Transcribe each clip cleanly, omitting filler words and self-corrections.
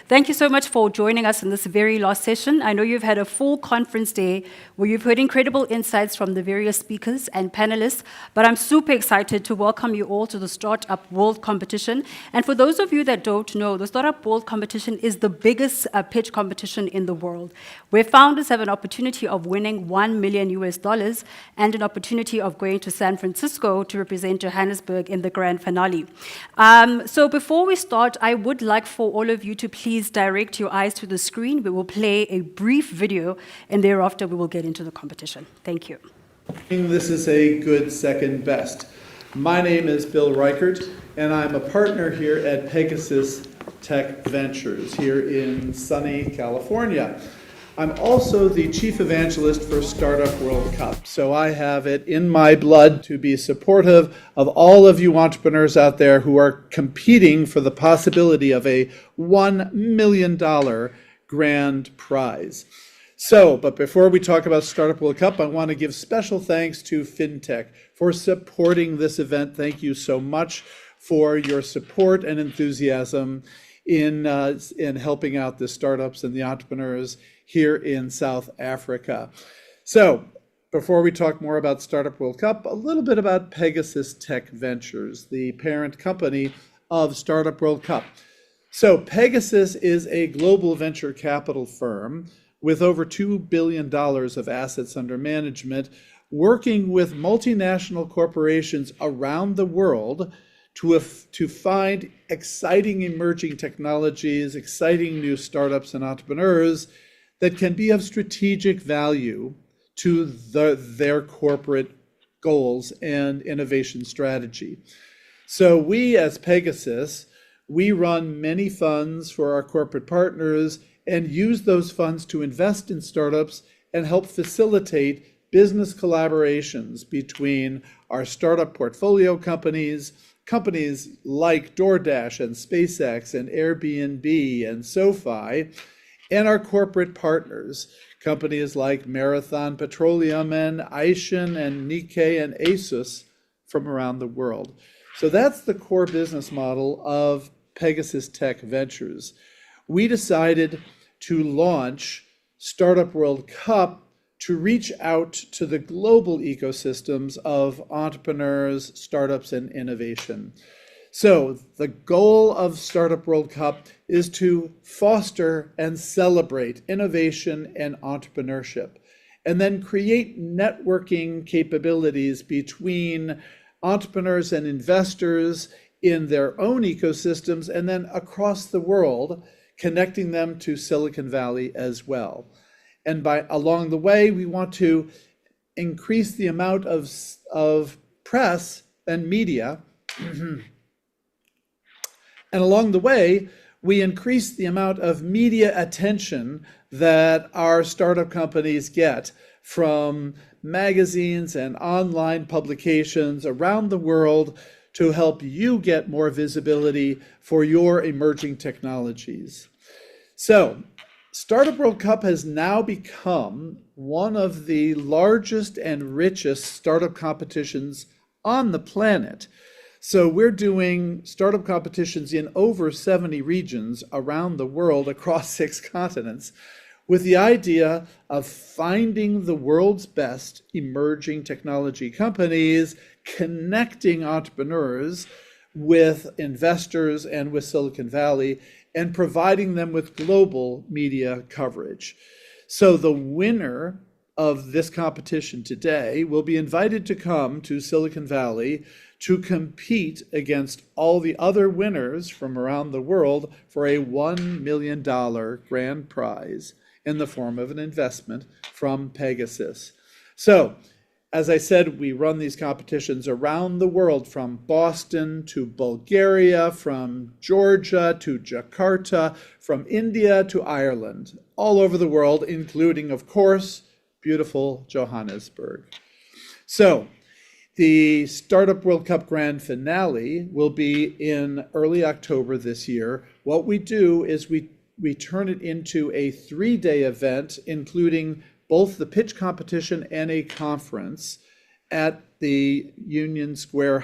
Thank you so much for joining us in this very last session. I know you've had a full conference day where you've heard incredible insights from the various speakers and panelists, but I'm super excited to welcome you all to the Startup World Competition. And for those of you that don't know, the Startup World Competition is the biggest pitch competition in the world, where founders have an opportunity of winning $1 million and an opportunity of going to San Francisco to represent Johannesburg in the grand finale. So before we start, I would like for all of you to please direct your eyes to the screen. We will play a brief video, and thereafter we will get into the competition. Thank you. This is a good second best. My name is Bill Reichert, and I'm a partner here at Pegasus Tech Ventures here in sunny California. I'm also the chief evangelist for Startup World Cup, so I have it in my blood to be supportive of all of you entrepreneurs out there who are competing for the possibility of a $1 million grand prize. But before we talk about Startup World Cup, I want to give special thanks to FinTech for supporting this event. Thank you so much for your support and enthusiasm in helping out the startups and the entrepreneurs here in South Africa. So before we talk more about Startup World Cup, a little bit about Pegasus Tech Ventures, the parent company of Startup World Cup. So Pegasus is a global venture capital firm with over $2 billion of assets under management, working with multinational corporations around the world to find exciting emerging technologies, exciting new startups and entrepreneurs that can be of strategic value to their corporate goals and innovation strategy. So we as Pegasus, we run many funds for our corporate partners and use those funds to invest in startups and help facilitate business collaborations between our startup portfolio companies like DoorDash and SpaceX and Airbnb and SoFi, and our corporate partners, companies like Marathon Petroleum and Aishin and Nikkei and Asus from around the world. So that's the core business model of Pegasus Tech Ventures. We decided to launch Startup World Cup to reach out to the global ecosystems of entrepreneurs, startups, and innovation. So the goal of Startup World Cup is to foster and celebrate innovation and entrepreneurship, and then create networking capabilities between entrepreneurs and investors in their own ecosystems, and then across the world, connecting them to Silicon Valley as well. And along the way, we want to increase the amount of press and media. And along the way, we increase the amount of media attention that our startup companies get from magazines and online publications around the world to help you get more visibility for your emerging technologies. So, Startup World Cup has now become one of the largest and richest startup competitions on the planet. So we're doing startup competitions in over 70 regions around the world across 6 continents with the idea of finding the world's best emerging technology companies, connecting entrepreneurs with investors and with Silicon Valley, and providing them with global media coverage. So the winner of this competition today will be invited to come to Silicon Valley to compete against all the other winners from around the world for a $1 million grand prize in the form of an investment from Pegasus. So, as I said, we run these competitions around the world, from Boston to Bulgaria, from Georgia to Jakarta, from India to Ireland, all over the world, including, of course, beautiful Johannesburg. So, the Startup World Cup Grand Finale will be in early October this year. What we do is we turn it into a 3-day event, including both the pitch competition and a conference at the Union Square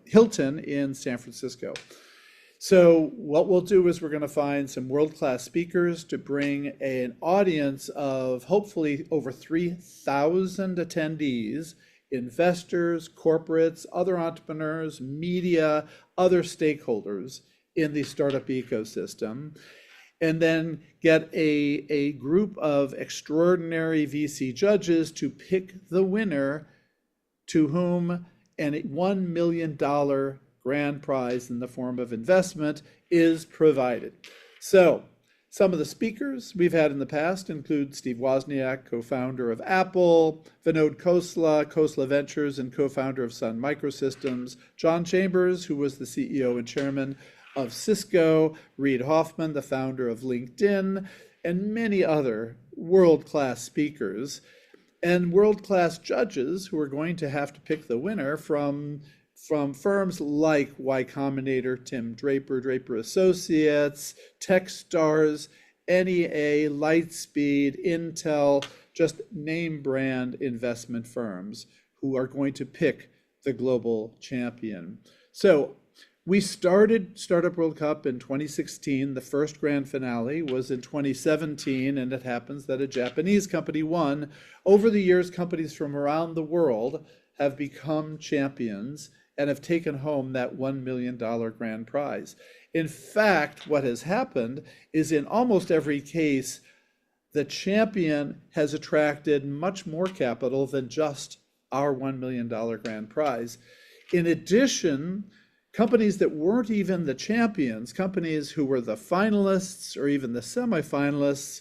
Hilton in San Francisco. So what we'll do is we're going to find some world-class speakers to bring an audience of hopefully over 3,000 attendees, investors, corporates, other entrepreneurs, media, other stakeholders in the startup ecosystem, and then get a group of extraordinary VC judges to pick the winner, to whom a $1 million grand prize in the form of investment is provided. So some of the speakers we've had in the past include Steve Wozniak, co-founder of Apple, Vinod Khosla Ventures and co-founder of Sun Microsystems, John Chambers, who was the CEO and chairman of Cisco, Reid Hoffman, the founder of LinkedIn, and many other world-class speakers and world-class judges who are going to have to pick the winner from firms like Y Combinator, Tim Draper, Draper Associates, Techstars, NEA, Lightspeed, Intel, just name brand investment firms who are going to pick the global champion. So we started Startup World Cup in 2016. The first grand finale was in 2017, and it happens that a Japanese company won. Over the years, companies from around the world have become champions and have taken home that $1 million grand prize. In fact, what has happened is in almost every case, the champion has attracted much more capital than just our $1 million grand prize. In addition, companies that weren't even the champions, companies who were the finalists or even the semifinalists,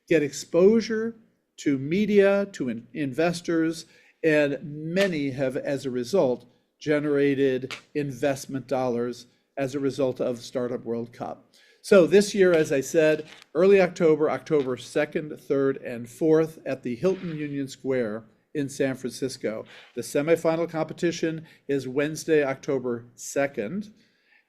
get exposure to media, to investors, and many have, as a result, generated investment dollars as a result of Startup World Cup. So this year, as I said, early October, October 2nd, 3rd, and 4th at the Hilton Union Square in San Francisco. The semifinal competition is Wednesday, October 2nd.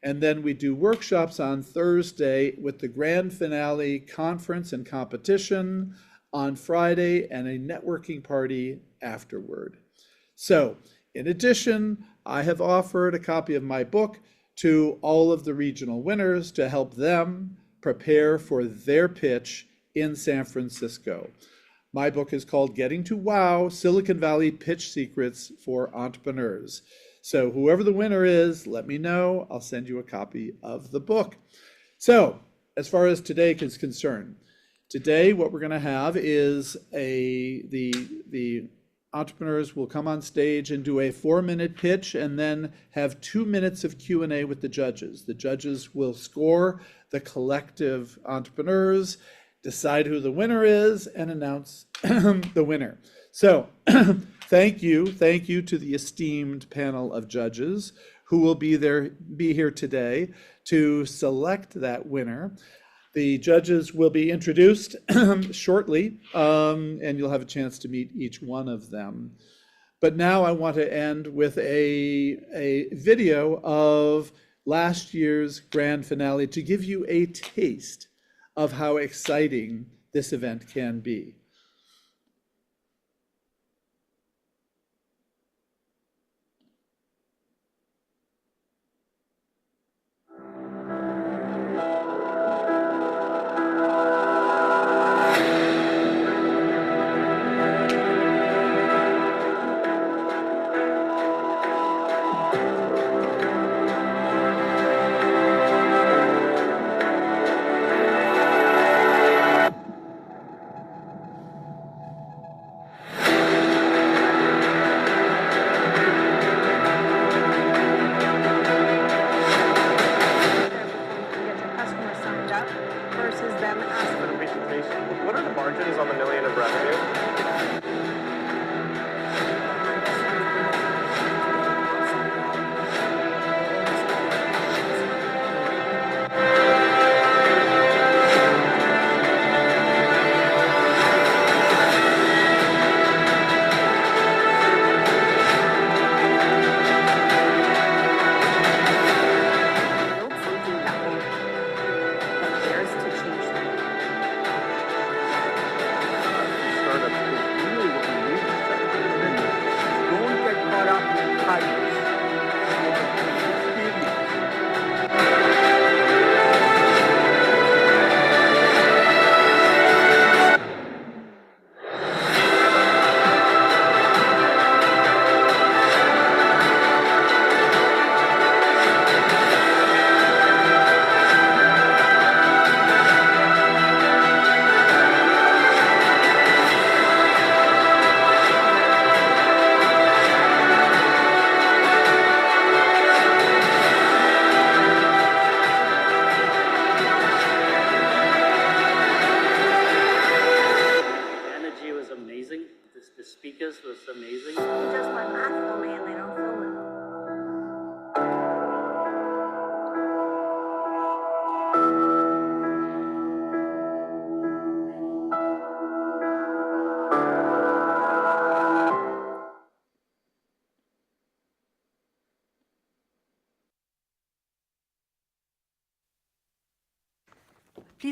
And then we do workshops on Thursday with the grand finale conference and competition on Friday and a networking party afterward. So in addition, I have offered a copy of my book to all of the regional winners to help them prepare for their pitch in San Francisco. My book is called Getting to Wow, Silicon Valley Pitch Secrets for Entrepreneurs. So whoever the winner is, let me know. I'll send you a copy of the book. So as far as today is concerned, today what we're going to have is the entrepreneurs will come on stage and do a 4-minute pitch and then have 2 minutes of Q&A with the judges. The judges will score the collective entrepreneurs, decide who the winner is, and announce the winner. So thank you to the esteemed panel of judges who will be here today to select that winner. The judges will be introduced shortly, and you'll have a chance to meet each one of them. But now I want to end with a video of last year's grand finale to give you a taste of how exciting this event can be.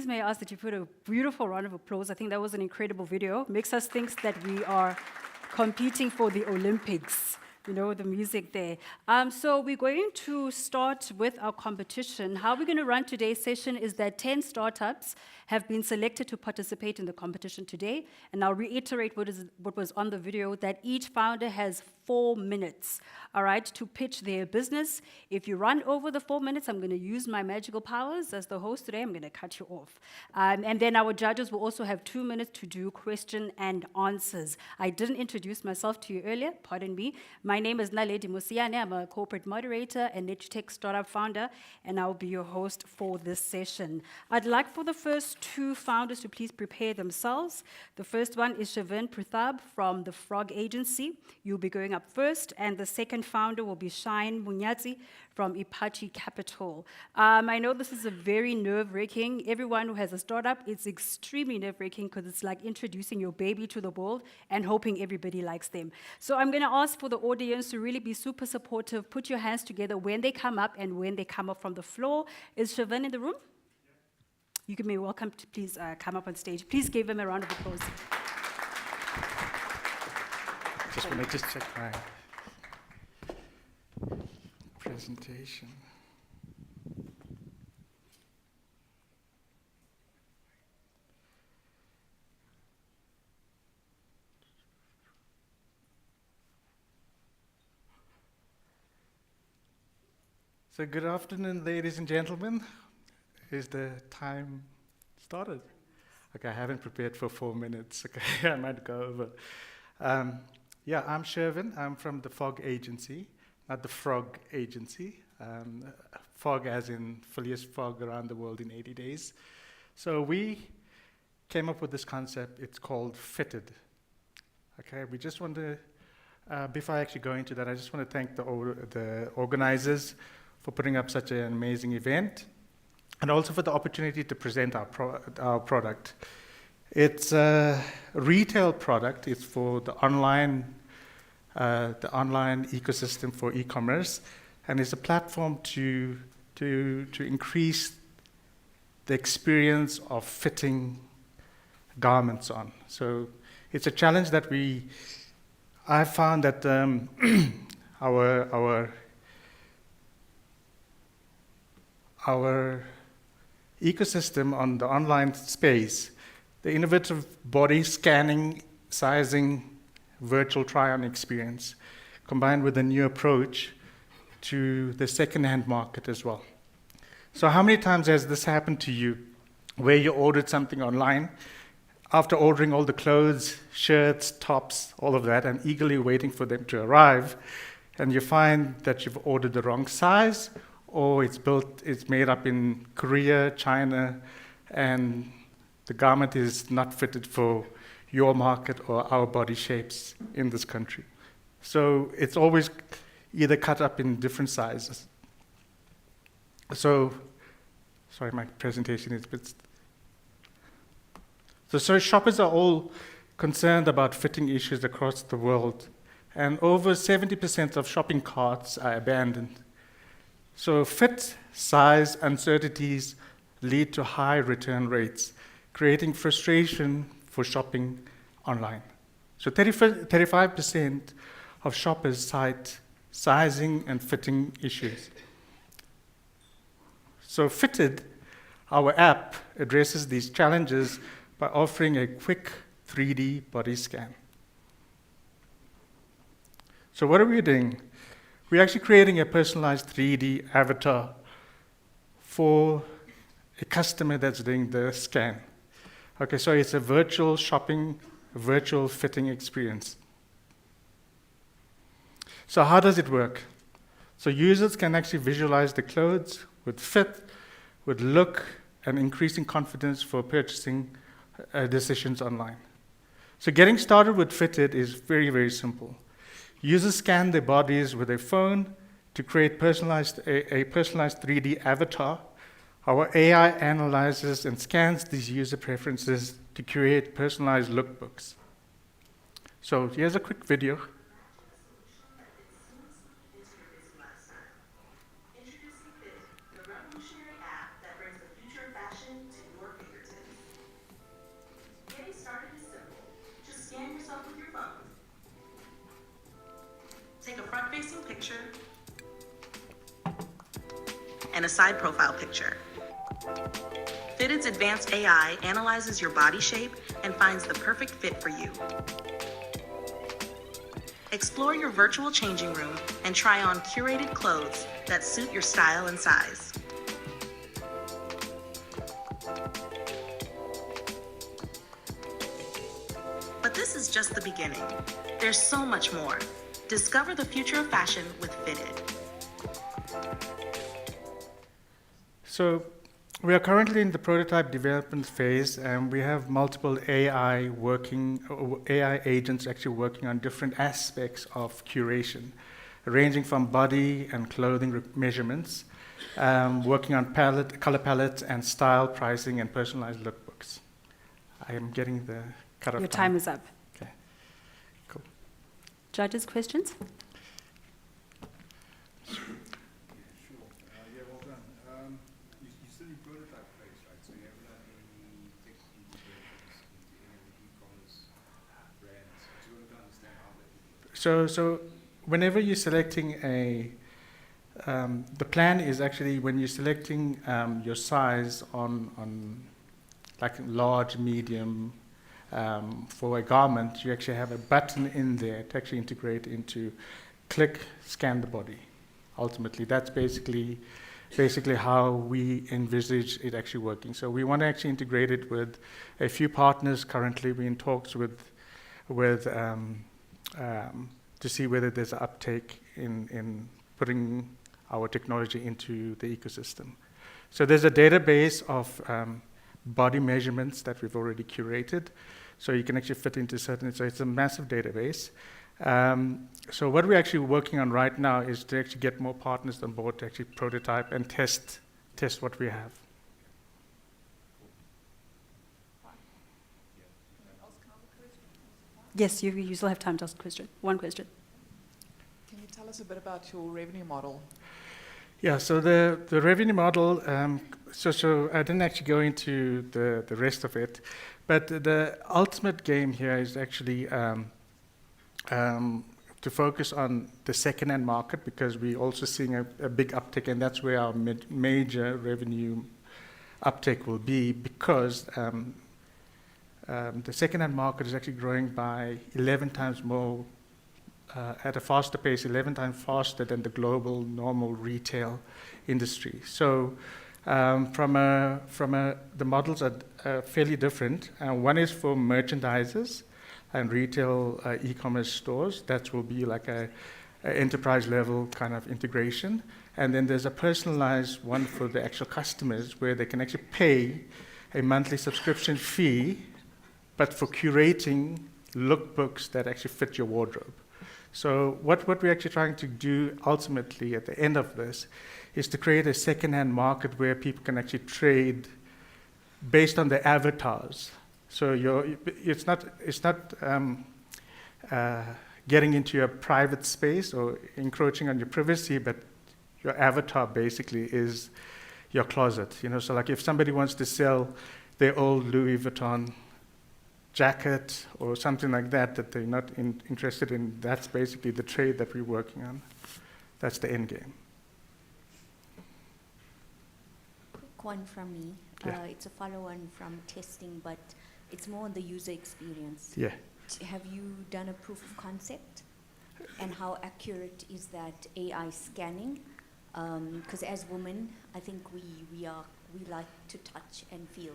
please may I ask that you put a beautiful round of applause. I think that was an incredible video. Makes us think that we are competing for the Olympics. You know, the music there. So we're going to start with our competition. How we're going to run today's session is that 10 startups have been selected to participate in the competition today. And I'll reiterate what was on the video, that each founder has 4 minutes, all right, to pitch their business. If you run over the 4 minutes, I'm going to use my magical powers as the host today. I'm going to cut you off. And then our judges will also have 2 minutes to do question and answers. I didn't introduce myself to you earlier, pardon me. My name is Naledi Musiane. I'm a corporate moderator and NetTech startup founder, and I'll be your host for this session. I'd like for the first 2 founders to please prepare themselves. The first one is Shavin Pruthab from the Frog Agency. You'll be going up first, and the second founder will be Shine Munyatsi from Ipachi Capital. I know this is a very nerve-wracking. Everyone who has a startup, it's extremely nerve-wracking because it's like introducing your baby to the world and hoping everybody likes them. So I'm going to ask for the audience to really be super supportive. Put your hands together when they come up and when they come up from the floor. Is Shavin in the room? You can be welcome to please come up on stage. Please give him a round of applause. Just want to check my presentation. So good afternoon, ladies and gentlemen. Is the time started? Okay, I haven't prepared for 4 minutes. Okay, I might go over. Yeah, I'm Shervin. I'm from the Fog Agency, not the Frog Agency. Fog as in Phileas Fogg around the world in 80 days. So we came up with this concept. It's called Fitted. Okay, we just want to, before I actually go into that, I just want to thank the organizers for putting up such an amazing event, and also for the opportunity to present our product. It's a retail product. It's for the online ecosystem for e-commerce, and it's a platform to increase the experience of fitting garments on. So it's a challenge that I found that our ecosystem on the online space, the innovative body scanning, sizing, virtual try-on experience, combined with a new approach to the second-hand market as well. So how many times has this happened to you, where you ordered something online, after ordering all the clothes, shirts, tops, all of that, and eagerly waiting for them to arrive, and you find that you've ordered the wrong size, or it's made up in Korea, China, and the garment is not fitted for your market or our body shapes in this country. So it's always either cut up in different sizes. So, sorry, my presentation is a bit... So shoppers are all concerned about fitting issues across the world, and over 70% of shopping carts are abandoned. So fit, size, uncertainties lead to high return rates, creating frustration for shopping online. So 35% of shoppers cite sizing and fitting issues. So Fitted, our app, addresses these challenges by offering a quick 3D body scan. So what are we doing? We're actually creating a personalized 3D avatar for a customer that's doing the scan. Okay, so it's a virtual shopping, virtual fitting experience. So how does it work? So users can actually visualize the clothes with fit, with look, and increasing confidence for purchasing decisions online. So getting started with Fitted is very, very simple. Users scan their bodies with a phone to create a personalized 3D avatar. Our AI analyzes and scans these user preferences to create personalized lookbooks. So here's a quick video. Introducing Fit, the revolutionary app that brings the future of fashion to your fingertips. picture, and a side profile picture. Fitted's advanced AI analyzes your body shape and finds the perfect fit for you. Explore your virtual changing room and try on curated clothes that suit your style and size. But this is just the beginning. There's so much more. Discover the future of fashion with Fitted. So we are currently in the prototype development phase, and we have multiple AI agents actually working on different aspects of curation, ranging from body and clothing measurements, working on color palettes and style pricing and personalized lookbooks. I am getting the cut-off Your time is up. Okay, cool. Judges, questions? Yeah, well done. You still in prototype phase, right? So you haven't done any tech integrations into any of the e-commerce brands. I just wanted to understand how that would work. So whenever you're selecting the plan is actually when you're selecting your size on like large, medium, for a garment, you actually have a button in there to actually integrate into click, scan the body. Ultimately, that's basically how we envisage it actually working. So we want to actually integrate it with a few partners. Currently, we're in talks with to see whether there's an uptake in putting our technology into the ecosystem. So there's a database of body measurements that we've already curated. So you can actually fit into certain, so it's a massive database. So what we're actually working on right now is to actually get more partners on board to actually prototype and test what we have. Yes, you still have time to ask a question. One question. Can you tell us a bit about your revenue model? Yeah, so the revenue model, so I didn't actually go into the rest of it, but the ultimate game here is actually to focus on the second-hand market, because we're also seeing a big uptick, and that's where our major revenue uptake will be, because the second-hand market is actually growing by 11 times more, at a faster pace, 11 times faster than the global normal retail industry. So the models are fairly different. One is for merchandisers and retail e-commerce stores. That will be like a enterprise level kind of integration. And then there's a personalized one for the actual customers, where they can actually pay a monthly subscription fee, but for curating lookbooks that actually fit your wardrobe. So what we're actually trying to do ultimately at the end of this is to create a second-hand market where people can actually trade based on their avatars. So it's not getting into your private space or encroaching on your privacy, but your avatar basically is your closet. So like if somebody wants to sell their old Louis Vuitton jacket or something like that they're not interested in, that's basically the trade that we're working on. That's the end game. Quick one from me. Yeah. It's a follow-on from testing, but it's more on the user experience. Yeah. Have you done a proof of concept? And how accurate is that AI scanning? Because as women, I think we like to touch and feel.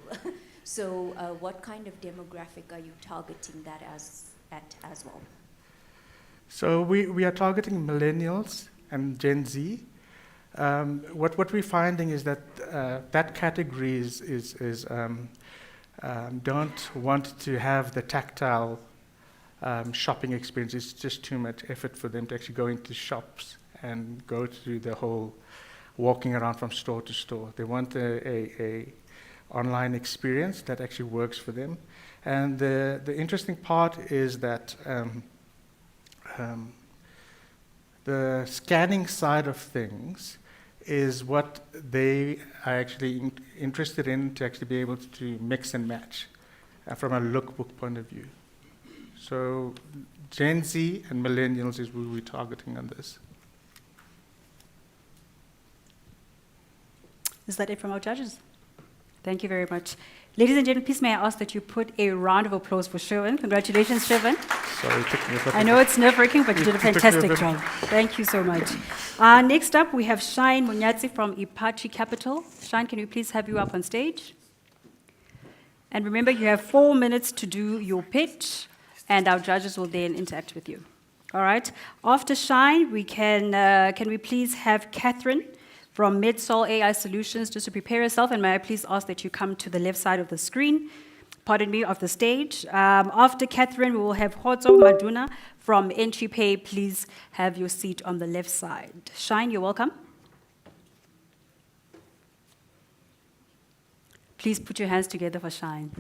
So what kind of demographic are you targeting that as well? So we are targeting millennials and Gen Z. What we're finding is that that category is don't want to have the tactile shopping experience. It's just too much effort for them to actually go into shops and go through the whole walking around from store to store. They want a online experience that actually works for them. And the interesting part is that the scanning side of things is what they are actually interested in, to actually be able to mix and match from a lookbook point of view. So Gen Z and millennials is who we're targeting on this. Is that it from our judges? Thank you very much. Ladies and gentlemen, please may I ask that you put a round of applause for Sherwin. Congratulations, Sherwin. Sorry, it took me a couple I know it's nerve-wracking, but you did a It took me a fantastic bit. job. Thank you so much. Next up, we have Shine Munyatsi from Ipachi Capital. Shine, can we please have you up on stage? And remember, you have 4 minutes to do your pitch, and our judges will then interact with you. All right? After Shine, can we please have Catherine from MedSol AI Solutions just to prepare herself, and may I please ask that you come to the left side of the screen, pardon me, of the stage. After Catherine, we will have Hodzo Maduna from EntryPay. Please have your seat on the left side. Shine, you're welcome. Please put your hands together for Shine.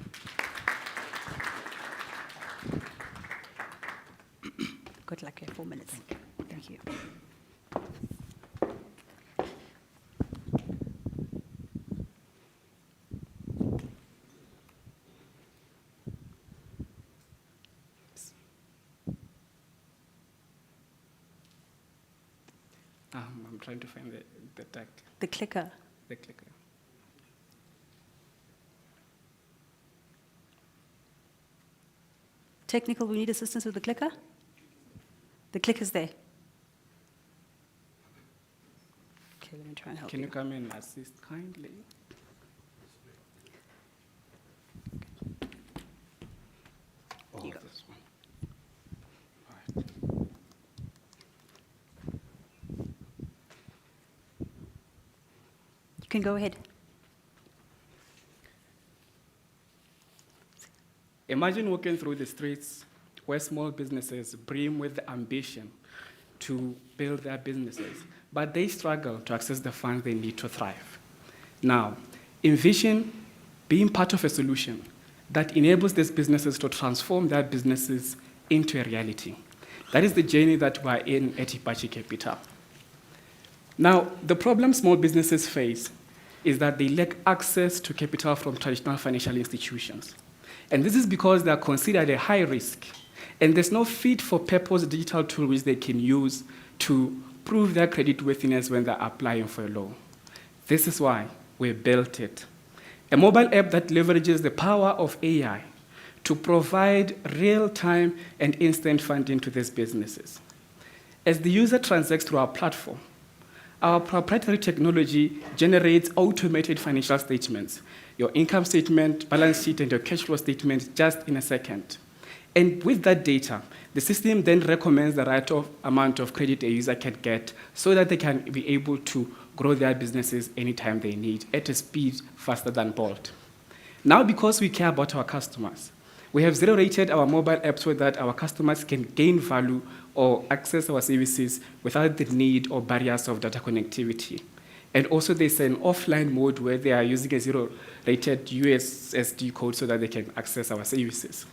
Good luck, you have 4 minutes. Thank you. I'm trying to find the tag, The clicker. the clicker. Technical, we need assistance with the clicker? The clicker's there. Okay, let me try and help Can you you. come and assist kindly? Oh, you go. this one. Right. You can go ahead. Imagine walking through the streets where small businesses brim with the ambition to build their businesses, but they struggle to access the funds they need to thrive. Now, envision being part of a solution that enables these businesses to transform their businesses into a reality. That is the journey that we're in at Ipachi Capital. Now, the problem small businesses face is that they lack access to capital from traditional financial institutions. And this is because they are considered a high risk, and there's no fit-for-purpose digital tool which they can use to prove their creditworthiness when they're applying for a loan. This is why we built it. A mobile app that leverages the power of AI to provide real-time and instant funding to these businesses. As the user transacts through our platform, our proprietary technology generates automated financial statements, your income statement, balance sheet, and your cash flow statement just in a second. And with that data, the system then recommends the right amount of credit a user can get so that they can be able to grow their businesses anytime they need at a speed faster than Bolt. Now, because we care about our customers, we have zero-rated our mobile app so that our customers can gain value or access our services without the need or barriers of data connectivity. And also there's an offline mode where they are using a zero-rated USSD code so that they can access our services.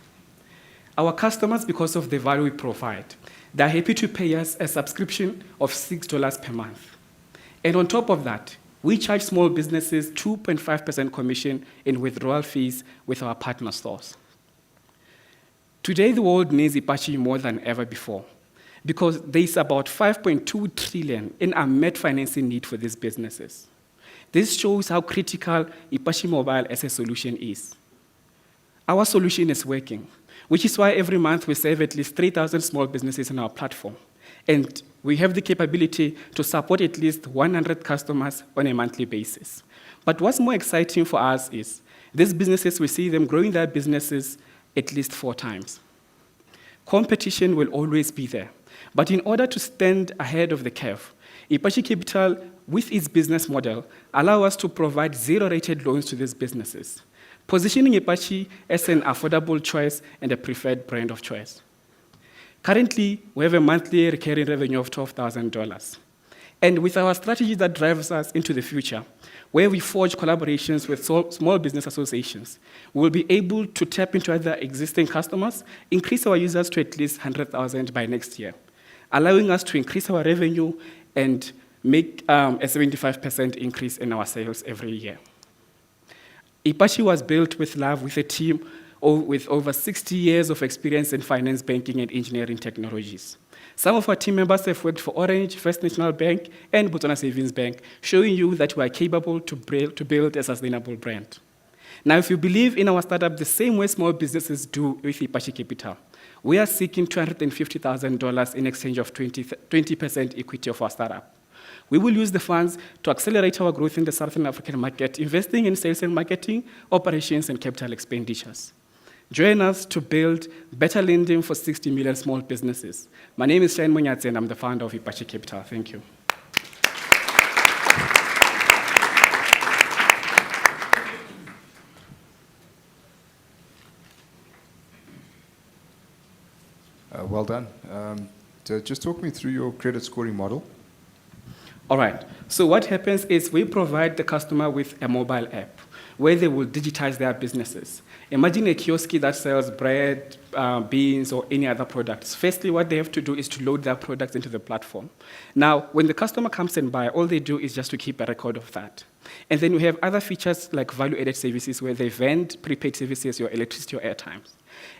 Our customers, because of the value we provide, they're happy to pay us a subscription of $6 per month. And on top of that, we charge small businesses 2.5% commission in withdrawal fees with our partner stores. Today, the world needs Ipachi more than ever before, because there's about 5.2 trillion in unmet financing need for these businesses. This shows how critical Ipachi Mobile as a solution is. Our solution is working, which is why every month we serve at least 3,000 small businesses on our platform. And we have the capability to support at least 100 customers on a monthly basis. But what's more exciting for us is these businesses, we see them growing their businesses at least 4 times. Competition will always be there. But in order to stand ahead of the curve, Ipachi Capital, with its business model, allow us to provide zero-rated loans to these businesses, positioning Ipachi as an affordable choice and a preferred brand of choice. Currently, we have a monthly recurring revenue of $12,000. And with our strategy that drives us into the future, where we forge collaborations with small business associations, we'll be able to tap into other existing customers, increase our users to at least 100,000 by next year, allowing us to increase our revenue and make a 75% increase in our sales every year. Ipachi was built with love, with a team with over 60 years of experience in finance, banking, and engineering technologies. Some of our team members have worked for Orange, First National Bank, and Botswana Savings Bank, showing you that we are capable to build a sustainable brand. Now, if you believe in our startup the same way small businesses do with Apache Capital, we are seeking $250,000 in exchange of 20% equity of our startup. We will use the funds to accelerate our growth in the Southern African market, investing in sales and marketing, operations, and capital expenditures. Join us to build better lending for 60 million small businesses. My name is Shane Munyatse, and I'm the founder of Apache Capital. Thank you. Well done. So just talk me through your credit scoring model. All right. So what happens is we provide the customer with a mobile app where they will digitize their businesses. Imagine a kiosk that sells bread, beans, or any other products. Firstly, what they have to do is to load their products into the platform. Now, when the customer comes and buys, all they do is just to keep a record of that. And then we have other features like value-added services where they vend prepaid services, your electricity or airtime.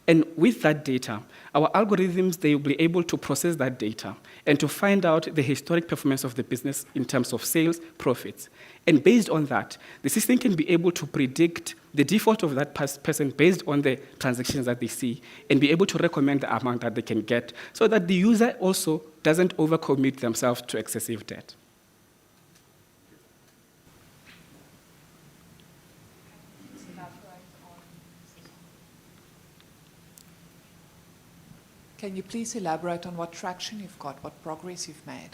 And with that data, our algorithms, they will be able to process that data and to find out the historic performance of the business in terms of sales, profits. And based on that, the system can be able to predict the default of that person based on the transactions that they see and be able to recommend the amount that they can get so that the user also doesn't overcommit themselves to excessive debt. Can you please elaborate on what traction you've got, what progress you've made?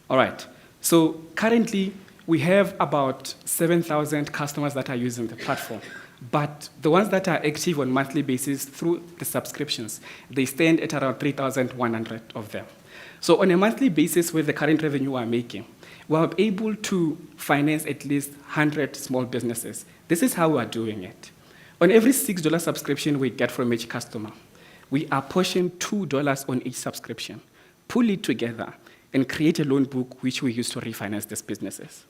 All right. So currently, we have about 7,000 customers that are using the platform. But the ones that are active on a monthly basis through the subscriptions, they stand at around 3,100 of them. So on a monthly basis with the current revenue we're making, we're able to finance at least 100 small businesses. This is how we're doing it. On every $6 subscription we get from each customer, we are pushing $2 on each subscription, pull it together, and create a loan book which we use to refinance these businesses.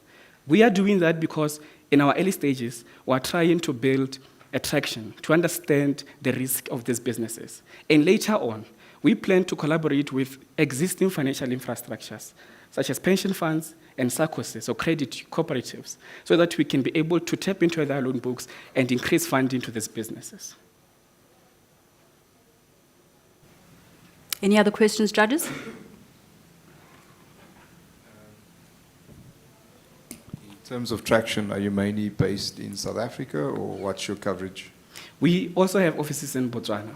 We are doing that because in our early stages, we're trying to build a traction to understand the risk of these businesses. And later on, we plan to collaborate with existing financial infrastructures, such as pension funds and SACCOs, or credit cooperatives, so that we can be able to tap into their loan books and increase funding to these businesses. Any other questions, judges? In terms of traction, are you mainly based in South Africa, or what's your coverage? We also have offices in Botswana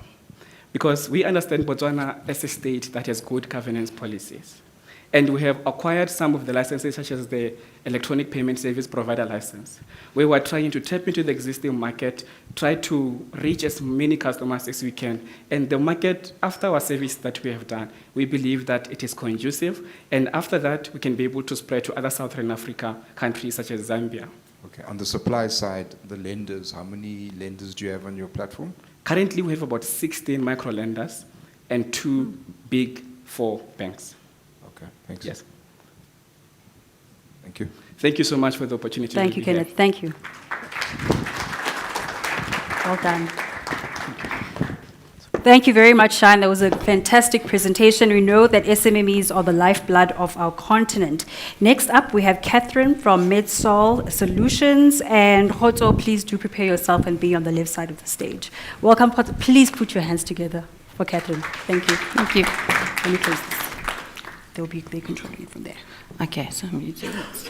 because we understand Botswana as a state that has good governance policies. And we have acquired some of the licenses, such as the Electronic Payment Service Provider license, where we're trying to tap into the existing market, try to reach as many customers as we can. And the market, after our service that we have done, we believe that it is conducive. And after that, we can be able to spread to other Southern Africa countries, such as Zambia. Okay. On the supply side, the lenders, how many lenders do you have on your platform? Currently, we have about 16 micro lenders and 2 big 4 banks. Okay, thanks. Yes. Thank you. Thank you so much for the opportunity. Thank you, Kenneth. Thank you. Well done. Thank you very much, Shine. That was a fantastic presentation. We know that SMMEs are the lifeblood of our continent. Next up, we have Catherine from MedSol Solutions. And Hoto, please do prepare yourself and be on the left side of the stage. Welcome, Hoto. Please put your hands together for Catherine. Thank you. Thank you. Let me close this. They're controlling it from there. Okay, so I'm using this.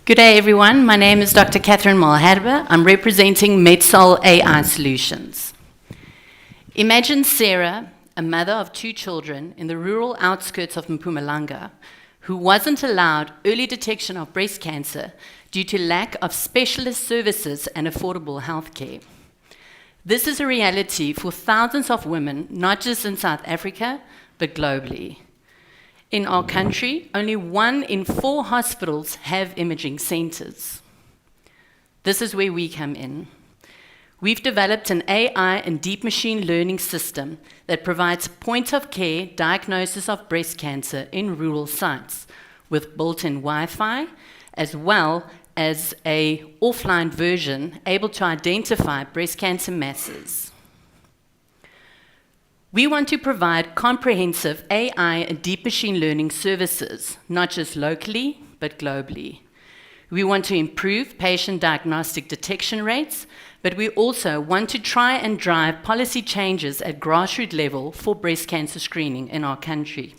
Good day, everyone. My name is Dr. Catherine Malherbe. I'm representing MedSol AI Solutions. Imagine Sarah, a mother of 2 children in the rural outskirts of Mpumalanga, who wasn't allowed early detection of breast cancer due to lack of specialist services and affordable health care. This is a reality for thousands of women, not just in South Africa, but globally. In our country, only 1 in 4 hospitals have imaging centers. This is where we come in. We've developed an AI and deep machine learning system that provides point-of-care diagnosis of breast cancer in rural sites with built-in Wi-Fi, as well as a offline version able to identify breast cancer masses. We want to provide comprehensive AI and deep machine learning services, not just locally, but globally. We want to improve patient diagnostic detection rates, but we also want to try and drive policy changes at grassroots level for breast cancer screening in our country.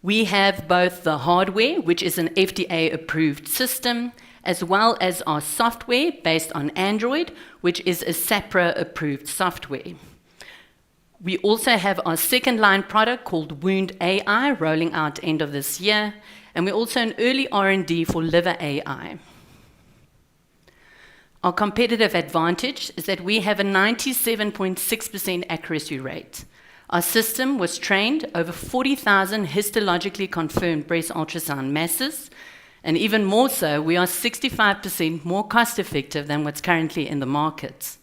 We have both the hardware, which is an FDA-approved system, as well as our software based on Android, which is a SAPRA-approved software. We also have our second-line product called Wound AI, rolling out end of this year, and we're also in early R&D for Liver AI. Our competitive advantage is that we have a 97.6% accuracy rate. Our system was trained over 40,000 histologically confirmed breast ultrasound masses, and even more so, we are 65% more cost-effective than what's currently in the market.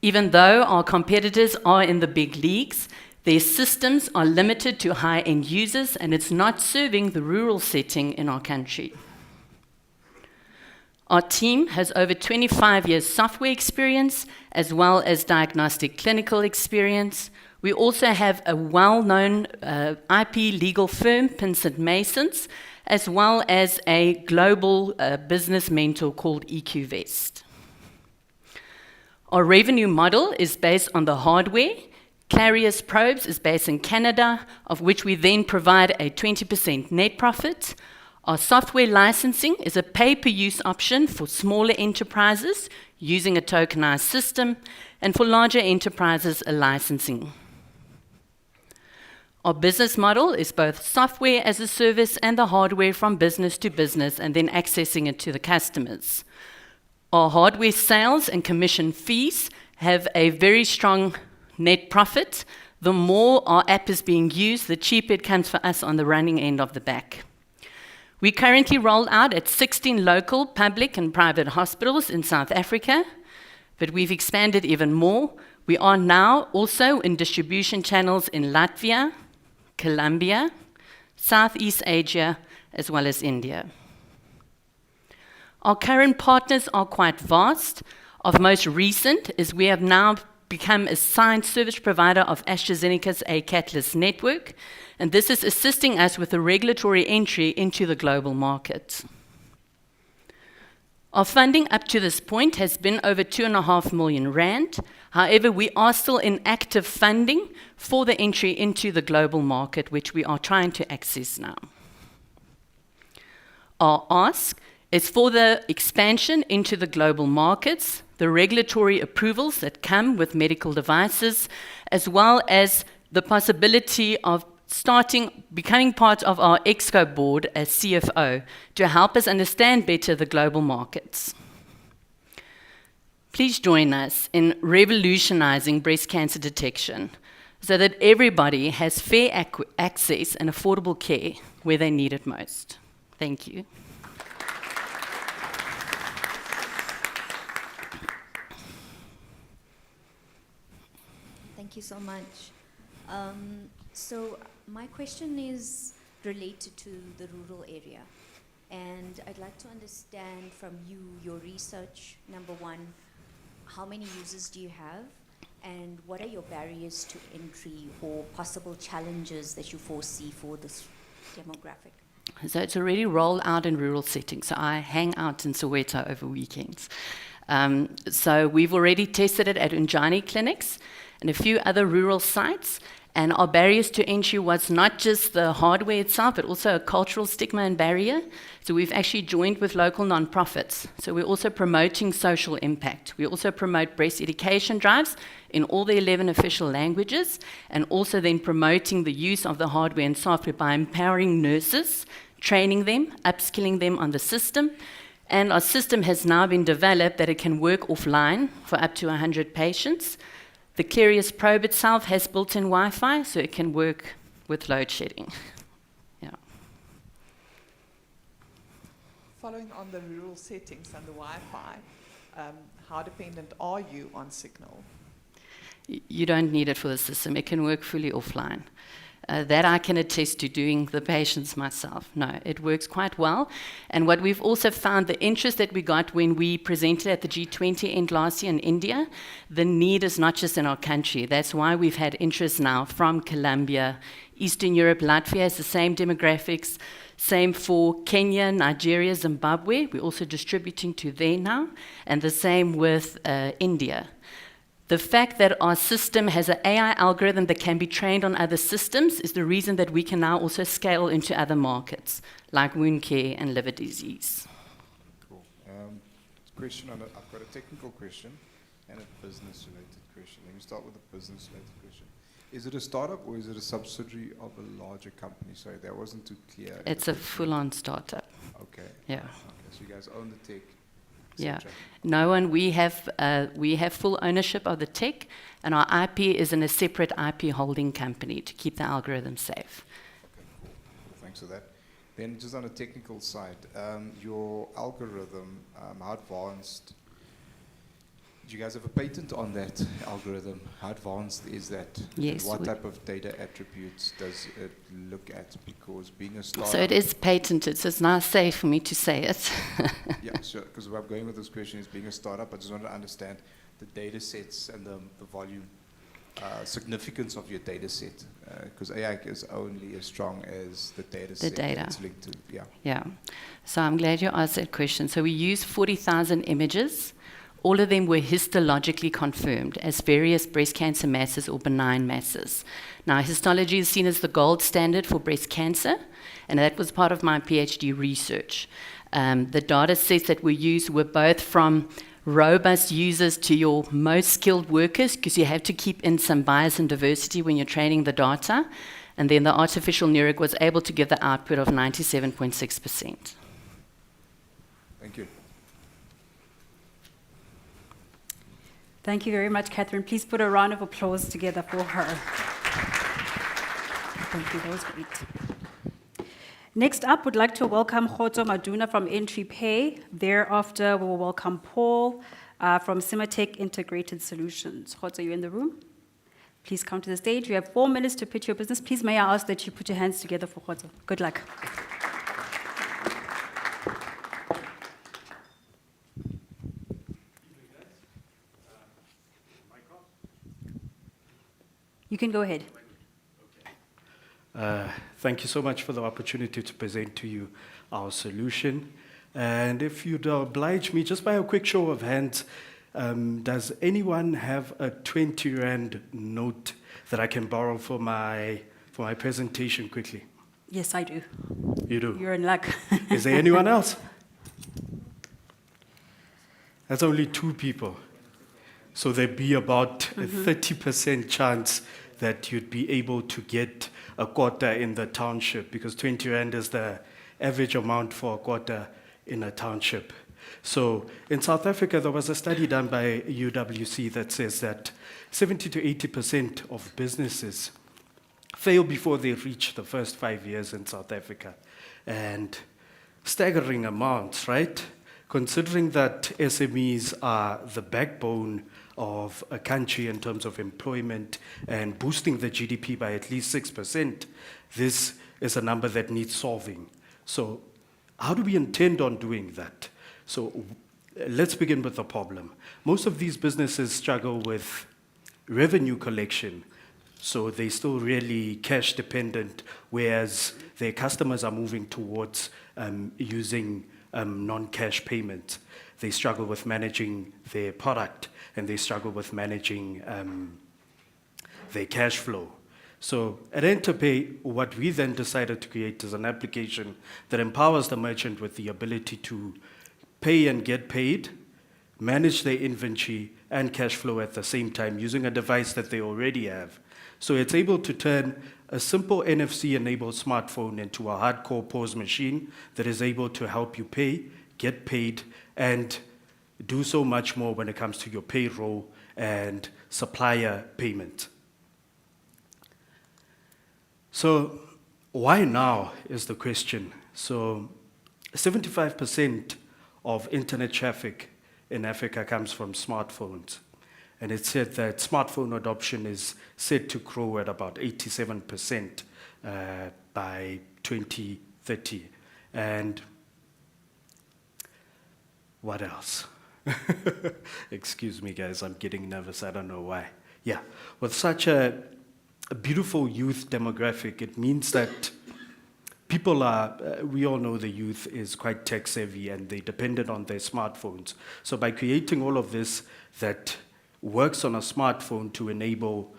Even though our competitors are in the big leagues, their systems are limited to high-end users, and it's not serving the rural setting in our country. Our team has over 25 years software experience, as well as diagnostic clinical experience. We also have a well-known IP legal firm, Pinsent Masons, as well as a global business mentor called EQVest. Our revenue model is based on the hardware. Clarius Probes is based in Canada, of which we then provide a 20% net profit. Our software licensing is a pay-per-use option for smaller enterprises using a tokenized system, and for larger enterprises, a licensing. Our business model is both software as a service and the hardware from business to business, and then accessing it to the customers. Our hardware sales and commission fees have a very strong net profit. The more our app is being used, the cheaper it comes for us on the running end of the back. We currently roll out at 16 local, public and private hospitals in South Africa, but we've expanded even more. We are now also in distribution channels in Latvia, Colombia, Southeast Asia, as well as India. Our current partners are quite vast. Of most recent is we have now become a signed service provider of AstraZeneca's A-Catalyst network, and this is assisting us with the regulatory entry into the global market. Our funding up to this point has been over 2.5 million rand. However, we are still in active funding for the entry into the global market, which we are trying to access now. Our ask is for the expansion into the global markets, the regulatory approvals that come with medical devices, as well as the possibility of becoming part of our EXCO board as CFO to help us understand better the global markets. Please join us in revolutionizing breast cancer detection so that everybody has fair access and affordable care where they need it most. Thank you. Thank you so much. So my question is related to the rural area. And I'd like to understand from you, your research, number one, how many users do you have? And what are your barriers to entry or possible challenges that you foresee for this demographic? So it's already rolled out in rural settings. So I hang out in Soweto over weekends. So we've already tested it at Unjani clinics and a few other rural sites. And our barriers to entry was not just the hardware itself, but also a cultural stigma and barrier. So we've actually joined with local nonprofits. So we're also promoting social impact. We also promote breast education drives in all the 11 official languages, and also then promoting the use of the hardware and software by empowering nurses, training them, upskilling them on the system. And our system has now been developed that it can work offline for up to 100 patients. The Clarius probe itself has built-in Wi-Fi, so it can work with load shedding. Yeah. Following on the rural settings and the Wi-Fi, how dependent are you on signal? You don't need it for the system. It can work fully offline. That I can attest to doing the patients myself. No, it works quite well. And what we've also found, the interest that we got when we presented at the G20 end last year in India, the need is not just in our country. That's why we've had interest now from Colombia, Eastern Europe. Latvia has the same demographics. Same for Kenya, Nigeria, Zimbabwe. We're also distributing to there now. And the same with India. The fact that our system has an AI algorithm that can be trained on other systems is the reason that we can now also scale into other markets, like wound care and liver disease. Cool. Question on I've got a technical question and a business-related question. Let me start with the business-related question. Is it a startup or is it a subsidiary of a larger company? Sorry, that wasn't too clear. It's a full-on startup. Okay. Yeah. Okay, so you guys own the tech. Yeah. etc. No one, we have full ownership of the tech, and our IP is in a separate IP holding company to keep the algorithm safe. Okay, cool. Thanks for that. Then just on a technical side, your algorithm, how advanced, do you guys have a patent on that algorithm? How advanced is that? Yes. And what type of data attributes does it look at? Because being a startup... So it is patented, so it's not safe for me to say it. Yeah, sure, because where I'm going with this question is being a startup, I just want to understand the data sets and the volume significance of your data set, because AI is only as strong as the data set data. it's linked to. Yeah. Yeah. So I'm glad you asked that question. So we use 40,000 images. All of them were histologically confirmed as various breast cancer masses or benign masses. Now, histology is seen as the gold standard for breast cancer, and that was part of my PhD research. The data sets that we used were both from robust users to your most skilled workers, because you have to keep in some bias and diversity when you're training the data, and then the artificial neural was able to give the output of 97.6%. Thank you. Thank you very much, Catherine. Please put a round of applause together for her. Thank you, that was great. Next up, we'd like to welcome Khotso Maduna from Entry Pay. Thereafter, we will welcome Paul from Cimatech Integrated Solutions. Khotso, you in the room? Please come to the stage. You have 4 minutes to pitch your business. Please, may I ask that you put your hands together for Khotso. Good luck. You can go ahead. Thank you so much for the opportunity to present to you our solution. And if you'd oblige me, just by a quick show of hands, does anyone have a 20 Rand note that I can borrow for my presentation quickly? Yes, I do. You do? You're in luck. Is there anyone else? That's only 2 people. So there'd be about a 30% chance that you'd be able to get a quota in the township, because 20 Rand is the average amount for a quota in a township. So in South Africa, there was a study done by UWC that says that 70 to 80% of businesses fail before they reach the first 5 years in South Africa. And staggering amounts, right? Considering that SMEs are the backbone of a country in terms of employment and boosting the GDP by at least 6%, this is a number that needs solving. So how do we intend on doing that? So let's begin with the problem. Most of these businesses struggle with revenue collection, so they're still really cash dependent, whereas their customers are moving towards using non-cash payments. They struggle with managing their product, and they struggle with managing their cash flow. So at Enterpay, what we then decided to create is an application that empowers the merchant with the ability to pay and get paid, manage their inventory and cash flow at the same time using a device that they already have. So it's able to turn a simple NFC-enabled smartphone into a hardcore POS machine that is able to help you pay, get paid, and do so much more when it comes to your payroll and supplier payment. So why now is the question. So 75% of internet traffic in Africa comes from smartphones. And it's said that smartphone adoption is set to grow at about 87% by 2030. And what else? Excuse me, guys, I'm getting nervous. I don't know why. Yeah, with such a beautiful youth demographic, it means that people are, we all know the youth is quite tech savvy and they're dependent on their smartphones. So by creating all of this that works on a smartphone to enable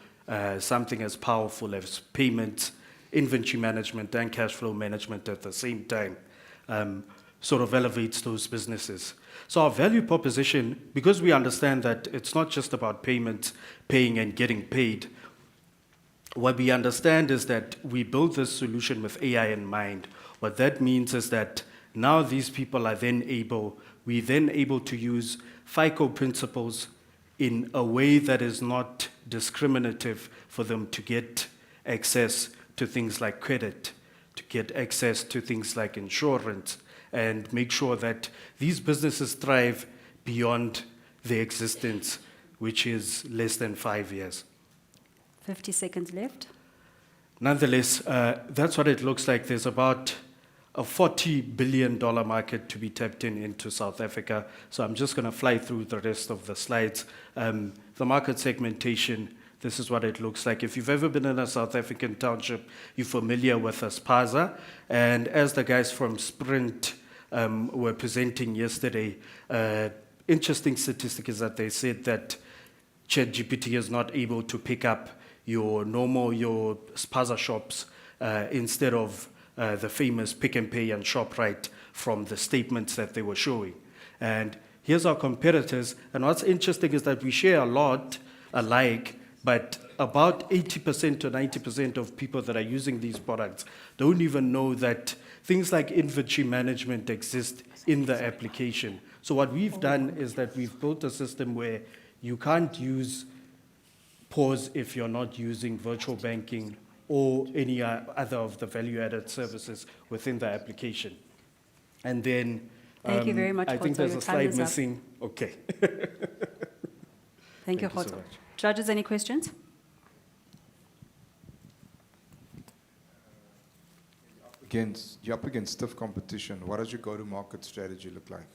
something as powerful as payments, inventory management, and cash flow management at the same time, sort of elevates those businesses. So our value proposition, because we understand that it's not just about payments, paying and getting paid, what we understand is that we build this solution with AI in mind. What that means is that now these people are then able to use FICO principles in a way that is not discriminative for them to get access to things like credit, to get access to things like insurance, and make sure that these businesses thrive beyond their existence, which is less than 5 years. 50 seconds left. Nonetheless, that's what it looks like. There's about a $40 billion market to be tapped into South Africa. So I'm just going to fly through the rest of the slides. The market segmentation, this is what it looks like. If you've ever been in a South African township, you're familiar with a spaza. And as the guys from Sprint were presenting yesterday, interesting statistic is that they said that ChatGPT is not able to pick up your spaza shops instead of the famous Pick and Pay and ShopRite from the statements that they were showing. And here's our competitors. And what's interesting is that we share a lot alike, but about 80% to 90% of people that are using these products don't even know that things like inventory management exist in the application. So what we've done is that we've built a system where you can't use POS if you're not using virtual banking or any other of the value-added services within the application. And then Thank you very much, I think Khotso. there's Your a time slide is up. missing. Okay. Thank you, Thank you so Khotso. much. Judges, any questions? You're up against stiff competition. What does your go-to-market strategy look like?